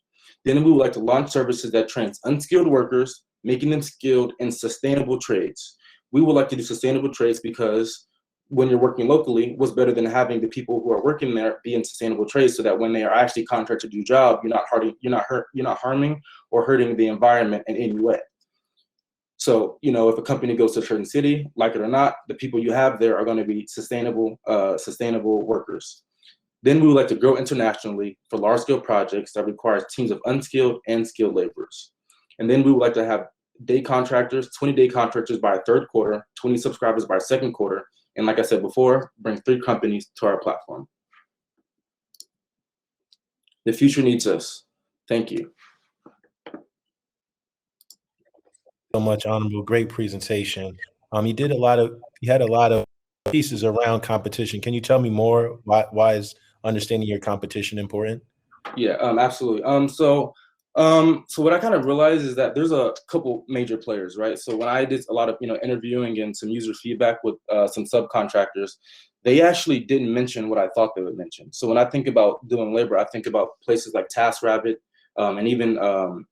[SPEAKER 6] Then we would like to launch services that trains unskilled workers, making them skilled in sustainable trades. We would like to do sustainable trades because when you're working locally, what's better than having the people who are working there be in sustainable trades, so that when they are actually contracted to do a job, you're not harming or hurting the environment in any way. So, if a company goes to a certain city, like it or not, the people you have there are going to be sustainable workers. Then we would like to grow internationally for large-scale projects that requires teams of unskilled and skilled laborers. And then we would like to have 20-day contractors by our third quarter, 20 subscribers by our second quarter, and like I said before, bring 3 companies to our platform. The future needs us. Thank you.
[SPEAKER 9] So much, Honorable. Great presentation. You had a lot of pieces around competition. Can you tell me more? Why is understanding your competition important?
[SPEAKER 6] Yeah, absolutely. So what I kind of realized is that there's a couple major players, right? So when I did a lot of interviewing and some user feedback with some subcontractors, they actually didn't mention what I thought they would mention. So when I think about doing labor, I think about places like TaskRabbit and even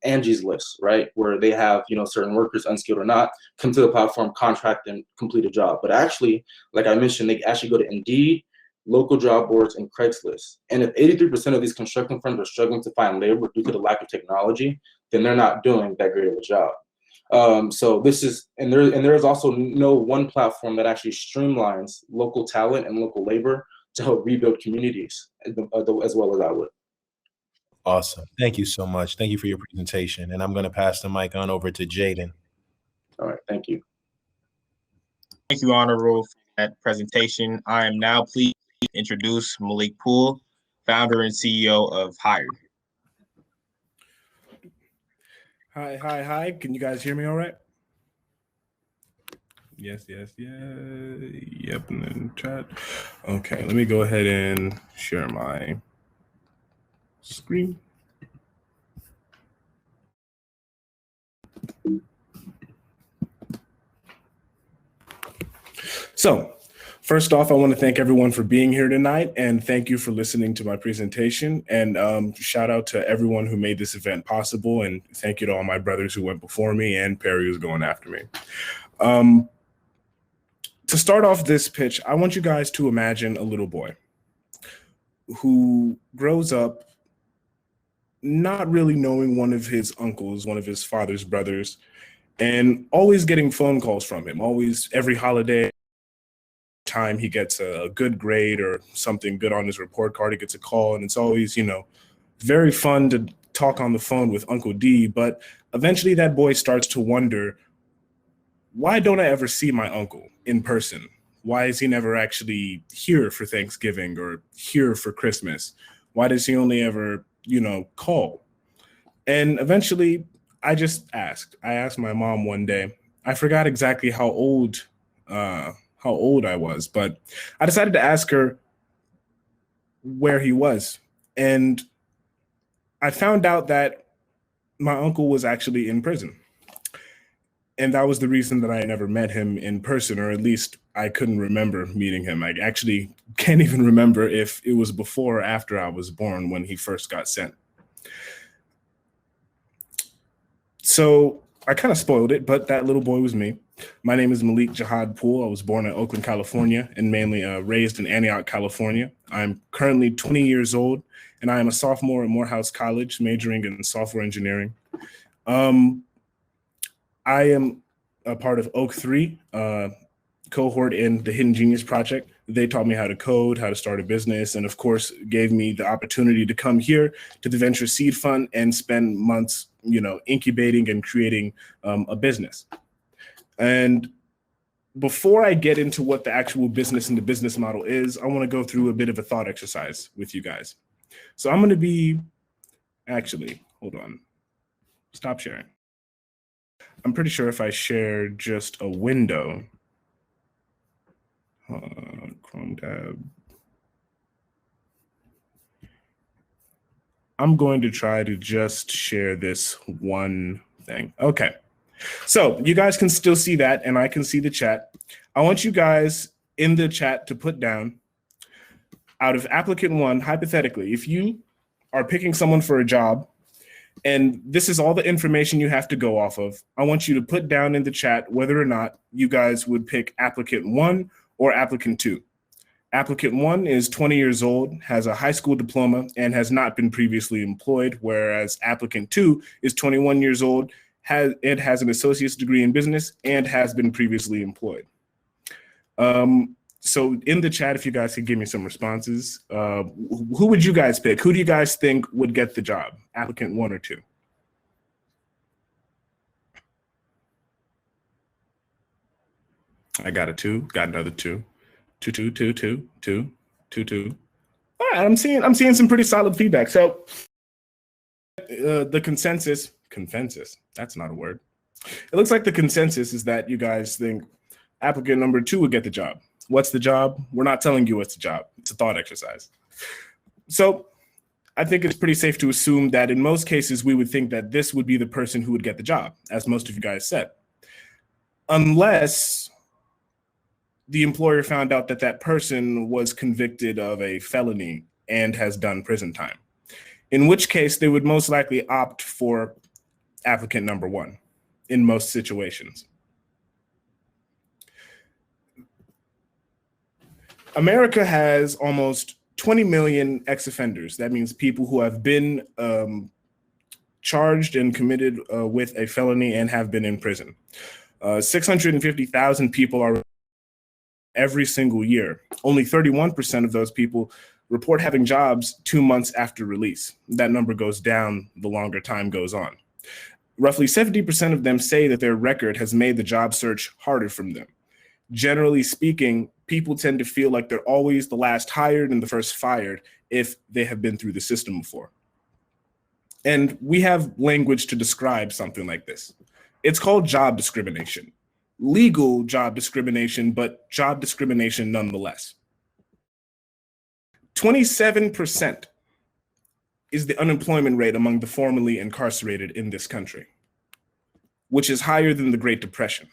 [SPEAKER 6] Angie's List, right, where they have certain workers, unskilled or not, come to the platform, contract, and complete a job. But actually, like I mentioned, they actually go to Indeed, local job boards, and Craigslist. And if 83% of these construction firms are struggling to find labor due to the lack of technology, then they're not doing that great of a job. So this is, and there is also no one platform that actually streamlines local talent and local labor to help rebuild communities as well as I would.
[SPEAKER 9] Awesome. Thank you so much. Thank you for your presentation. And I'm going to pass the mic on over to Jaden.
[SPEAKER 6] All right. Thank you.
[SPEAKER 13] Thank you, Honorable, for that presentation. I am now pleased to introduce Malik Poole, founder and CEO of Hired.
[SPEAKER 3] Hi. Can you guys hear me all right? Yes. Yep, and then chat. Okay, let me go ahead and share my screen. So, first off, I want to thank everyone for being here tonight, and thank you for listening to my presentation. And shout out to everyone who made this event possible, and thank you to all my brothers who went before me and Perry who's going after me. To start off this pitch, I want you guys to imagine a little boy who grows up not really knowing one of his uncles, one of his father's brothers, and always getting phone calls from him. Always, every holiday time he gets a good grade or something good on his report card, he gets a call, and it's always, very fun to talk on the phone with Uncle D. But eventually that boy starts to wonder, why don't I ever see my uncle in person? Why is he never actually here for Thanksgiving or here for Christmas? Why does he only ever, call? And eventually I asked my mom one day. I forgot exactly how old I was, but I decided to ask her where he was. And I found out that my uncle was actually in prison. And that was the reason that I never met him in person, or at least I couldn't remember meeting him. I actually can't even remember if it was before or after I was born when he first got sent. So I kind of spoiled it, but that little boy was me. My name is Malik Jihad Poole. I was born in Oakland, California, and mainly raised in Antioch, California. I'm currently 20 years old, and I am a sophomore at Morehouse College, majoring in software engineering. I am a part of Oak 3 cohort in the Hidden Genius Project. They taught me how to code, how to start a business, and of course, gave me the opportunity to come here to the Venture Seed Fund and spend months, incubating and creating a business. And before I get into what the actual business and the business model is, I want to go through a bit of a thought exercise with you guys. So I'm going to be, hold on, stop sharing. I'm pretty sure if I share just a window, Chrome tab, I'm going to try to just share this one thing. Okay, so you guys can still see that, and I can see the chat. I want you guys in the chat to put down, out of applicant one, hypothetically, if you are picking someone for a job, and this is all the information you have to go off of, I want you to put down in the chat whether or not you guys would pick applicant one or applicant two. Applicant one is 20 years old, has a high school diploma, and has not been previously employed, whereas applicant two is 21 years old, has an associate's degree in business, and has been previously employed. So in the chat, if you guys could give me some responses, who would you guys pick? Who do you guys think would get the job? Applicant one or two? I got a two, got another two. Two. All right, I'm seeing some pretty solid feedback. So the consensus, that's not a word. It looks like the consensus is that you guys think applicant number two would get the job. What's the job? We're not telling you what's the job. It's a thought exercise. So I think it's pretty safe to assume that in most cases, we would think that this would be the person who would get the job, as most of you guys said. Unless the employer found out that that person was convicted of a felony and has done prison time, in which case they would most likely opt for applicant number one in most situations. America has almost 20 million ex-offenders. That means people who have been charged and committed with a felony and have been in prison. 650,000 people are every single year. Only 31% of those people report having jobs 2 months after release. That number goes down the longer time goes on. Roughly 70% of them say that their record has made the job search harder for them. Generally speaking, people tend to feel like they're always the last hired and the first fired if they have been through the system before. And we have language to describe something like this. It's called job discrimination. legal job discrimination, but job discrimination nonetheless. 27% is the unemployment rate among the formerly incarcerated in this country, which is higher than the Great Depression.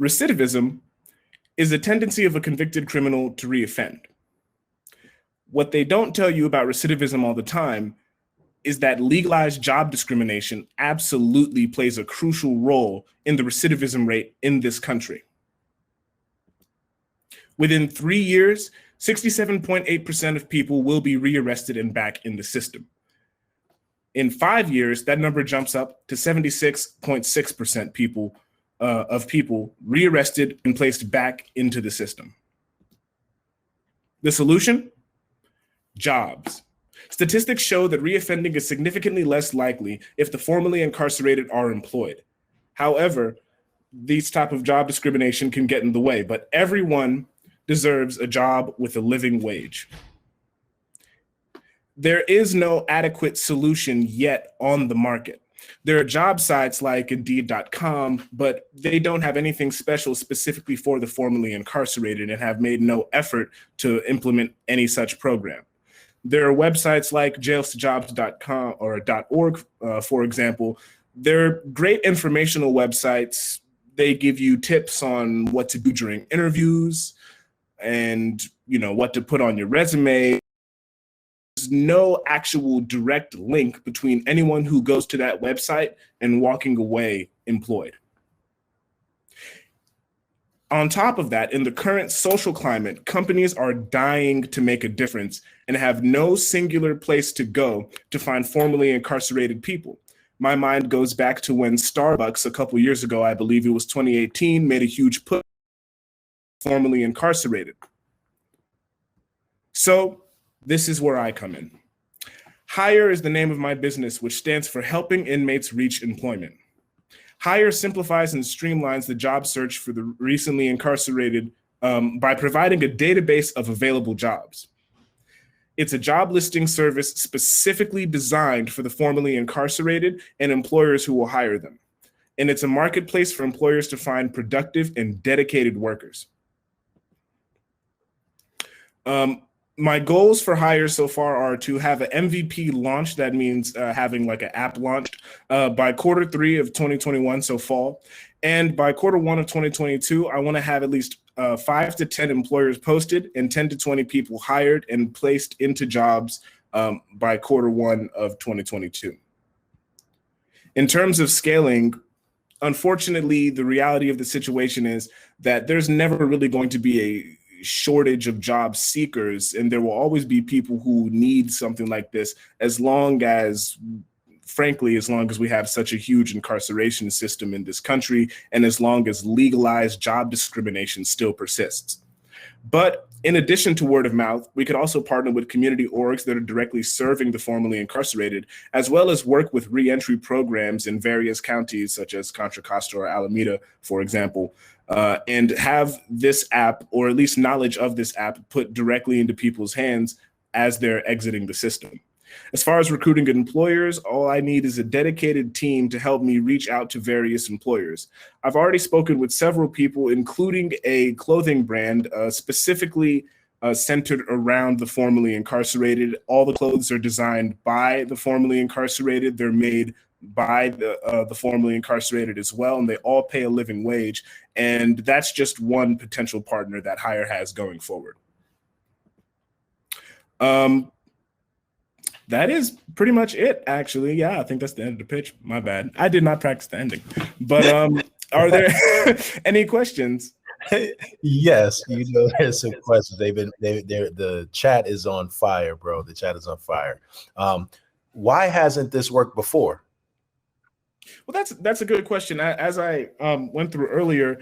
[SPEAKER 3] Recidivism is a tendency of a convicted criminal to reoffend. What they don't tell you about recidivism all the time is that legalized job discrimination absolutely plays a crucial role in the recidivism rate in this country. Within 3 years, 67.8% of people will be rearrested and back in the system. In 5 years, that number jumps up to 76.6% of people rearrested and placed back into the system. The solution? Jobs. Statistics show that reoffending is significantly less likely if the formerly incarcerated are employed. However, these type of job discrimination can get in the way, but everyone deserves a job with a living wage. There is no adequate solution yet on the market. There are job sites like Indeed.com, but they don't have anything special specifically for the formerly incarcerated and have made no effort to implement any such program. There are websites like jailstojobs.com or .org, for example. They're great informational websites. They give you tips on what to do during interviews and, what to put on your resume. There's no actual direct link between anyone who goes to that website and walking away employed. On top of that, in the current social climate, companies are dying to make a difference and have no singular place to go to find formerly incarcerated people. My mind goes back to when Starbucks a couple years ago, I believe it was 2018, made a huge push formerly incarcerated. So this is where I come in. Hire is the name of my business, which stands for Helping Inmates Reach Employment. Hire simplifies and streamlines the job search for the recently incarcerated by providing a database of available jobs. It's a job listing service specifically designed for the formerly incarcerated and employers who will hire them. And it's a marketplace for employers to find productive and dedicated workers. My goals for Hire so far are to have an MVP launch. That means having like an app launched by Q3 of 2021, so fall. And by Q1 of 2022, I want to have at least 5 to 10 employers posted and 10 to 20 people hired and placed into jobs by Q1 of 2022. In terms of scaling, unfortunately, the reality of the situation is that there's never really going to be a shortage of job seekers, and there will always be people who need something like this as long as we have such a huge incarceration system in this country and as long as legalized job discrimination still persists. But in addition to word of mouth, we could also partner with community orgs that are directly serving the formerly incarcerated, as well as work with reentry programs in various counties such as Contra Costa or Alameda, for example, and have this app, or at least knowledge of this app, put directly into people's hands as they're exiting the system. As far as recruiting employers, all I need is a dedicated team to help me reach out to various employers. I've already spoken with several people, including a clothing brand specifically centered around the formerly incarcerated. All the clothes are designed by the formerly incarcerated. They're made by the formerly incarcerated as well, and they all pay a living wage. And that's just one potential partner that Hire has going forward. That is pretty much it, actually. Yeah, I think that's the end of the pitch. My bad. I did not practice the ending. But are there any questions?
[SPEAKER 9] Yes, there's some questions. The chat is on fire, bro. The chat is on fire. Why hasn't this worked before?
[SPEAKER 3] Well, that's a good question. As I went through earlier,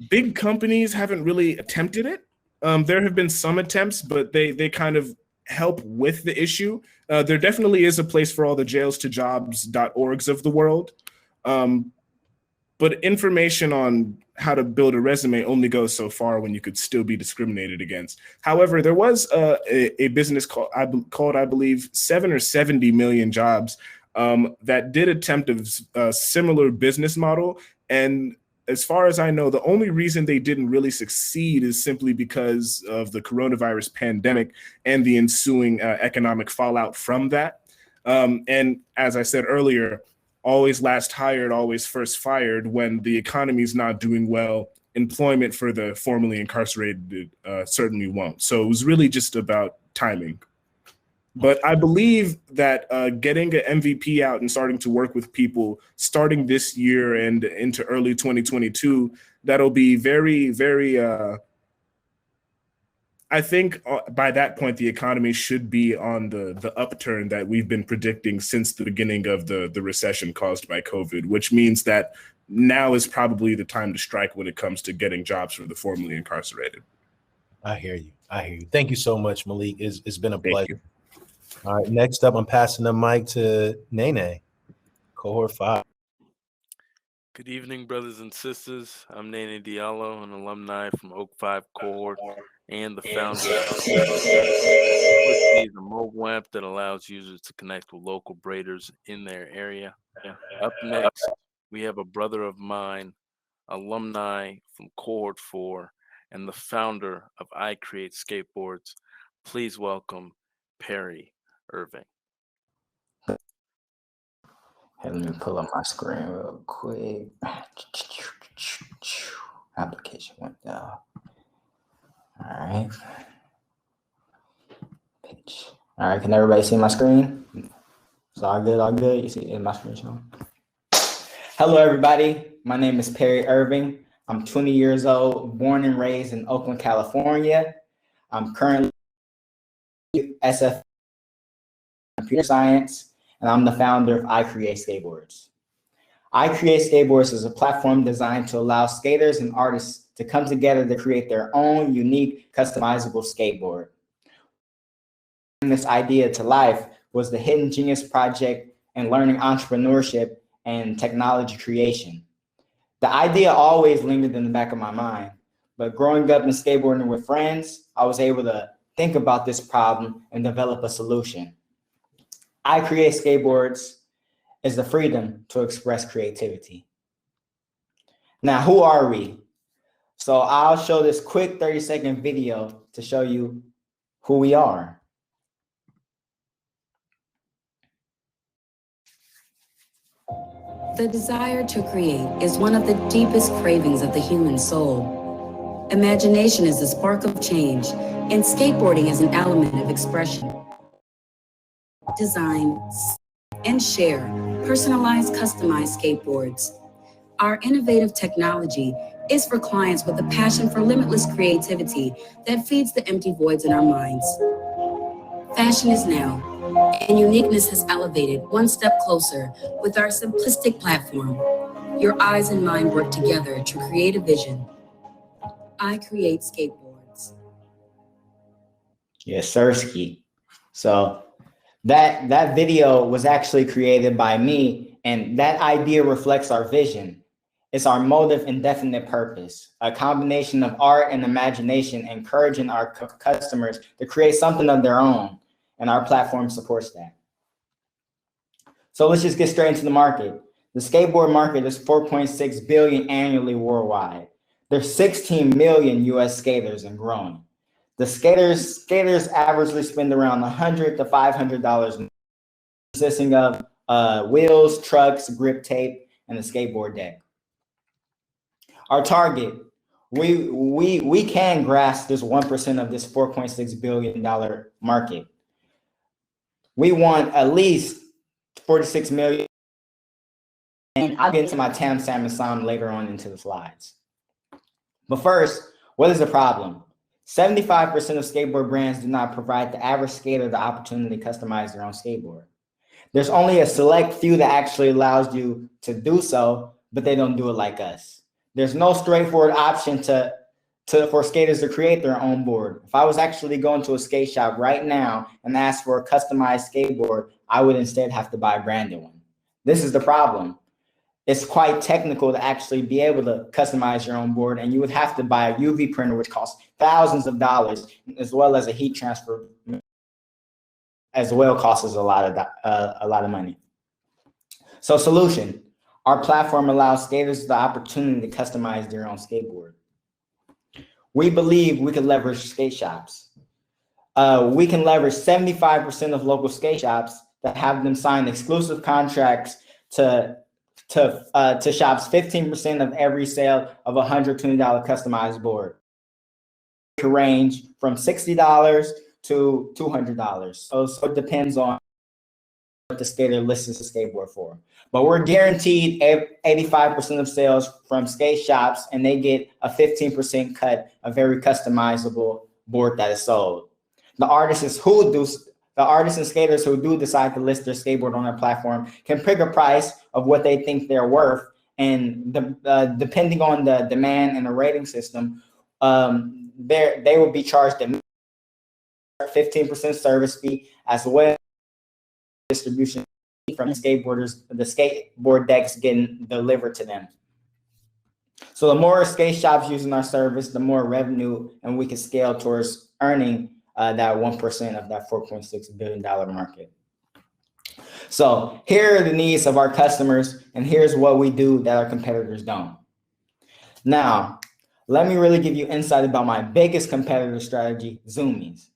[SPEAKER 3] big companies haven't really attempted it. There have been some attempts, but they kind of help with the issue. There definitely is a place for all the jailstojobs.orgs of the world. But information on how to build a resume only goes so far when you could still be discriminated against. However, there was a business called, I believe, 7 or 70 million jobs that did attempt a similar business model, And as far as I know, the only reason they didn't really succeed is simply because of the coronavirus pandemic and the ensuing economic fallout from that. And as I said earlier, always last hired, always first fired. When the economy is not doing well, employment for the formerly incarcerated certainly won't. So it was really just about timing. But I believe that getting an MVP out and starting to work with people starting this year and into early 2022, that'll be very, very, I think by that point, the economy should be on the upturn that we've been predicting since the beginning of the recession caused by COVID, which means that now is probably the time to strike when it comes to getting jobs for the formerly incarcerated.
[SPEAKER 9] I hear you. I hear you. Thank you so much, Malik. It's been a pleasure. All right, next up, I'm passing the mic to Nene, cohort 5.
[SPEAKER 14] Good evening, brothers and sisters. I'm Nene Diallo, an alumni from Oak 5 cohort and the founder of a mobile app that allows users to connect with local braiders in their area. Up next, we have a brother of mine, alumni from cohort 4 and the founder of I Create Skateboards. Please welcome Perry Irving.
[SPEAKER 5] Hey, let me pull up my screen real quick. Application went down. All right. Pitch. All right, can everybody see my screen? It's all good, all good. You see my screen showing? Hello, everybody. My name is Perry Irving. I'm 20 years old, born and raised in Oakland, California. I'm currently SF Computer Science, and I'm the founder of I Create Skateboards. I Create Skateboards is a platform designed to allow skaters and artists to come together to create their own unique, customizable skateboard. This idea to life was the Hidden Genius Project and learning entrepreneurship and technology creation. The idea always lingered in the back of my mind, but growing up and skateboarding with friends, I was able to think about this problem and develop a solution. I Create Skateboards is the freedom to express creativity. Now, who are we? So I'll show this quick 30-second video to show you who we are.
[SPEAKER 15] The desire to create is one of the deepest cravings of the human soul. Imagination is the spark of change, and skateboarding is an element of expression. Design and share personalized, customized skateboards. Our innovative technology is for clients with a passion for limitless creativity that feeds the empty voids in our minds. Fashion is now, and uniqueness has elevated one step closer with our simplistic platform. Your eyes and mind work together to create a vision. I Create Skateboards.
[SPEAKER 5] Yes, sirski. So that video was actually created by me, and that idea reflects our vision. It's our motive and definite purpose, a combination of art and imagination, encouraging our customers to create something of their own, and our platform supports that. So let's just get straight into the market. The skateboard market is 4.6 billion annually worldwide. There's 16 million US skaters and growing. The skaters averagely spend around $100 to $500, consisting of wheels, trucks, grip tape, and a skateboard deck. Our target, we can grasp this 1% of this $4.6 billion market. We want at least 46 million. And I'll get into my TAM, SAM, and SOM later on into the slides. But first, what is the problem? 75% of skateboard brands do not provide the average skater the opportunity to customize their own skateboard. There's only a select few that actually allows you to do so, but they don't do it like us. There's no straightforward option for skaters to create their own board. If I was actually going to a skate shop right now and ask for a customized skateboard, I would instead have to buy a branded one. This is the problem. It's quite technical to actually be able to customize your own board, and you would have to buy a UV printer, which costs thousands of dollars, as well as a heat transfer, as well costs a lot of money. So solution,
[SPEAKER 16] Our platform allows skaters the opportunity to customize their own skateboard. We believe we can leverage skate shops. We can leverage 75% of local skate shops that have them sign exclusive contracts to shops 15% of every sale of a $120 customized board. It can range from $60 to $200. So it depends on what the skater lists a skateboard for. But we're guaranteed 85% of sales from skate shops, and they get a 15% cut of every customizable board that is sold. The artists and skaters who do decide to list their skateboard on our platform can pick a price of what they think they're worth, and depending on the demand and the rating system, they will be charged a 15% service fee as well as distribution from skateboarders, the skateboard decks getting delivered to them. So the more skate shops using our service, the more revenue, and we can scale towards earning that 1% of that $4.6 billion market. So here are the needs of our customers, and here's what we do that our competitors don't. Now, let me really give you insight about my biggest competitor strategy, Zoomies.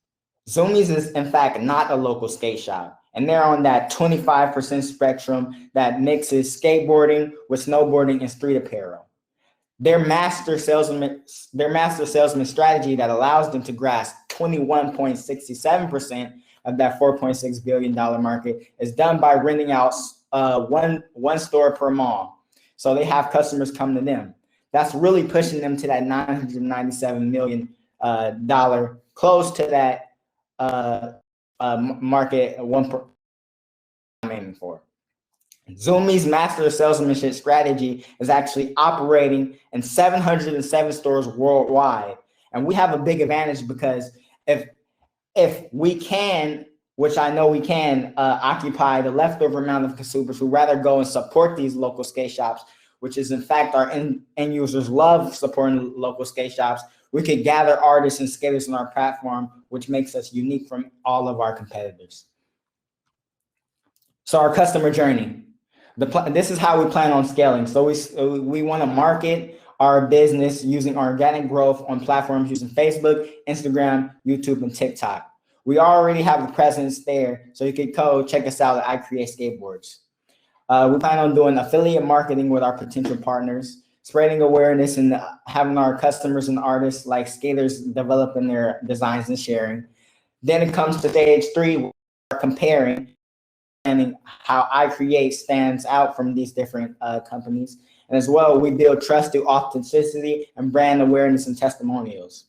[SPEAKER 16] Zoomies is in fact not a local skate shop, and they're on that 25% spectrum that mixes skateboarding with snowboarding and street apparel. Their master salesman strategy that allows them to grasp 21.67% of that $4.6 billion market is done by renting out one store per mall. So they have customers come to them. That's really pushing them to that $997 million close to that market I'm aiming for. Zoomies master salesmanship strategy is actually operating in 707 stores worldwide. And we have a big advantage because if we can, which I know we can, occupy the leftover amount of consumers who rather go and support these local skate shops, which is in fact our end users love supporting local skate shops, we could gather artists and skaters on our platform, which makes us unique from all of our competitors. So our customer journey. This is how we plan on scaling. So we want to market our business using organic growth on platforms using Facebook, Instagram, YouTube, and TikTok. We already have a presence there, so you can go check us out at I Create Skateboards. We plan on doing affiliate marketing with our potential partners, spreading awareness and having our customers and artists like skaters developing their designs and sharing. Then it comes to stage 3, we're comparing and how I Create stands out from these different companies. And as well, we build trust through authenticity and brand awareness and testimonials.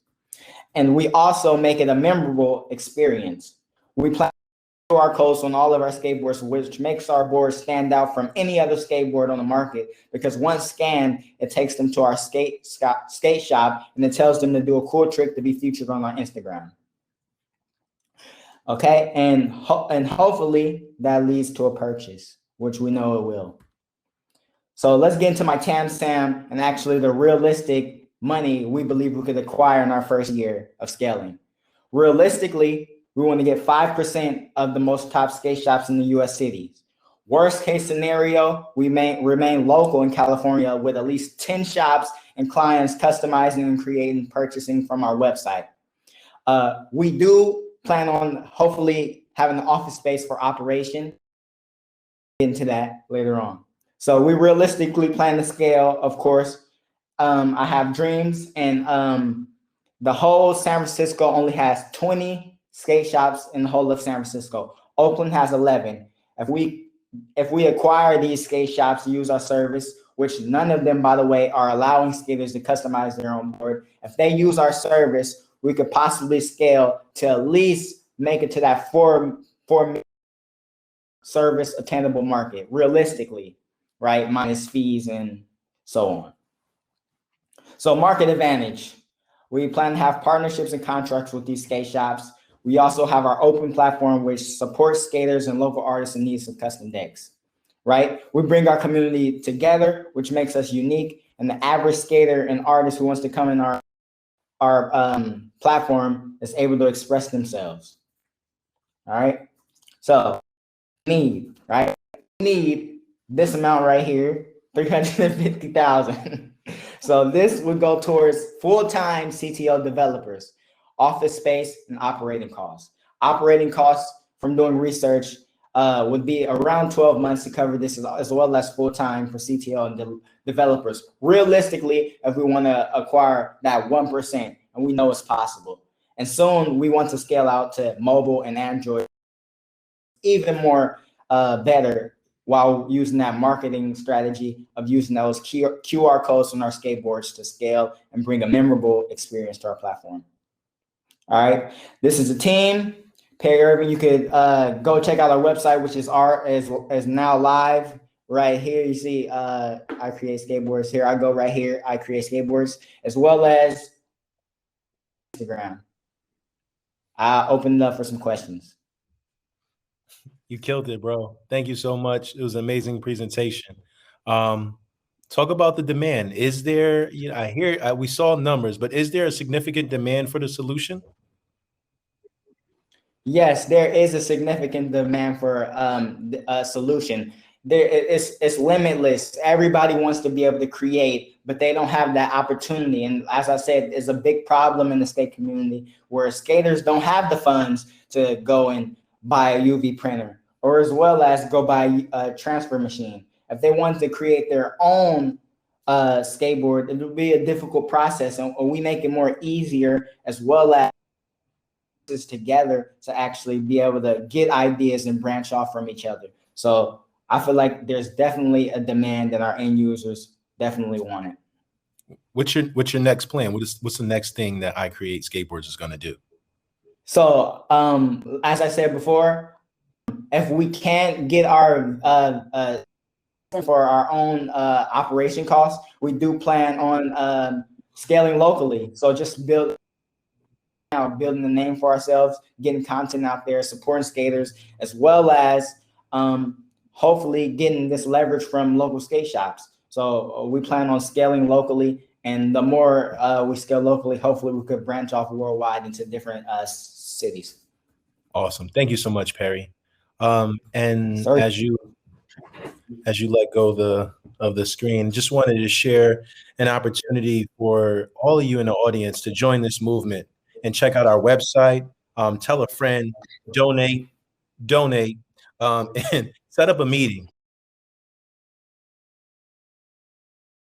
[SPEAKER 16] And we also make it a memorable experience. We plan QR codes on all of our skateboards, which makes our board stand out from any other skateboard on the market, because once scanned, it takes them to our skate shop and it tells them to do a cool trick to be featured on our Instagram. Okay, and hopefully that leads to a purchase, which we know it will. So let's get into my TAM and actually the realistic money we believe we could acquire in our first year of scaling. Realistically, we want to get 5% of the most top skate shops in the US cities. Worst case scenario, we may remain local in California with at least 10 shops and clients customizing and creating purchasing from our website. We do plan on hopefully having an office space for operation. Get into that later on. So we realistically plan to scale, of course. I have dreams, and the whole San Francisco only has 20 skate shops in the whole of San Francisco. Oakland has 11. If we acquire these skate shops, use our service, which none of them, by the way, are allowing skaters to customize their own board. If they use our service, we could possibly scale to at least make it to that 4 million service attainable market, realistically, right? Minus fees and so on. So market advantage. We plan to have partnerships and contracts with these skate shops. We also have our open platform, which supports skaters and local artists in need of custom decks, right? We bring our community together, which makes us unique. And the average skater and artist who wants to come in our platform is able to express themselves. All right. So we need this amount right here $350,000. So this would go towards full-time CTO developers, office space, and operating costs. Operating costs from doing research would be around 12 months to cover this, as well as full-time for CTO and developers. Realistically, if we want to acquire that 1%, and we know it's possible. And soon we want to scale out to mobile and Android even more better, while using that marketing strategy of using those QR codes on our skateboards to scale and bring a memorable experience to our platform. All right, this is a team. Perry Irving, you could go check out our website, which is now live right here. You see, I create skateboards here. I go right here, I create skateboards, as well as Instagram. I'll open it up for some questions.
[SPEAKER 9] You killed it, bro. Thank you so much. It was an amazing presentation. Talk about the demand. Is there, I hear we saw numbers, but is there a significant demand for the solution?
[SPEAKER 16] Yes, there is a significant demand for a solution. It's limitless. Everybody wants to be able to create, but they don't have that opportunity. And as I said, it's a big problem in the skate community where skaters don't have the funds to go and buy a UV printer, or as well as go buy a transfer machine. If they want to create their own skateboard, it would be a difficult process, and we make it more easier, as well as together to actually be able to get ideas and branch off from each other. So I feel like there's definitely a demand that our end users definitely want it.
[SPEAKER 9] What's your next plan? What's the next thing that I Create Skateboards is going to do?
[SPEAKER 16] So as I said before, if we can't get our for our own operation costs, we do plan on scaling locally. So just building the name for ourselves, getting content out there, supporting skaters, as well as hopefully getting this leverage from local skate shops. So we plan on scaling locally, and the more we scale locally, hopefully we could branch off worldwide into different cities.
[SPEAKER 9] Awesome. Thank you so much, Perry. And sorry, as you let go of the screen, just wanted to share an opportunity for all of you in the audience to join this movement and check out our website, tell a friend, donate, and set up a meeting.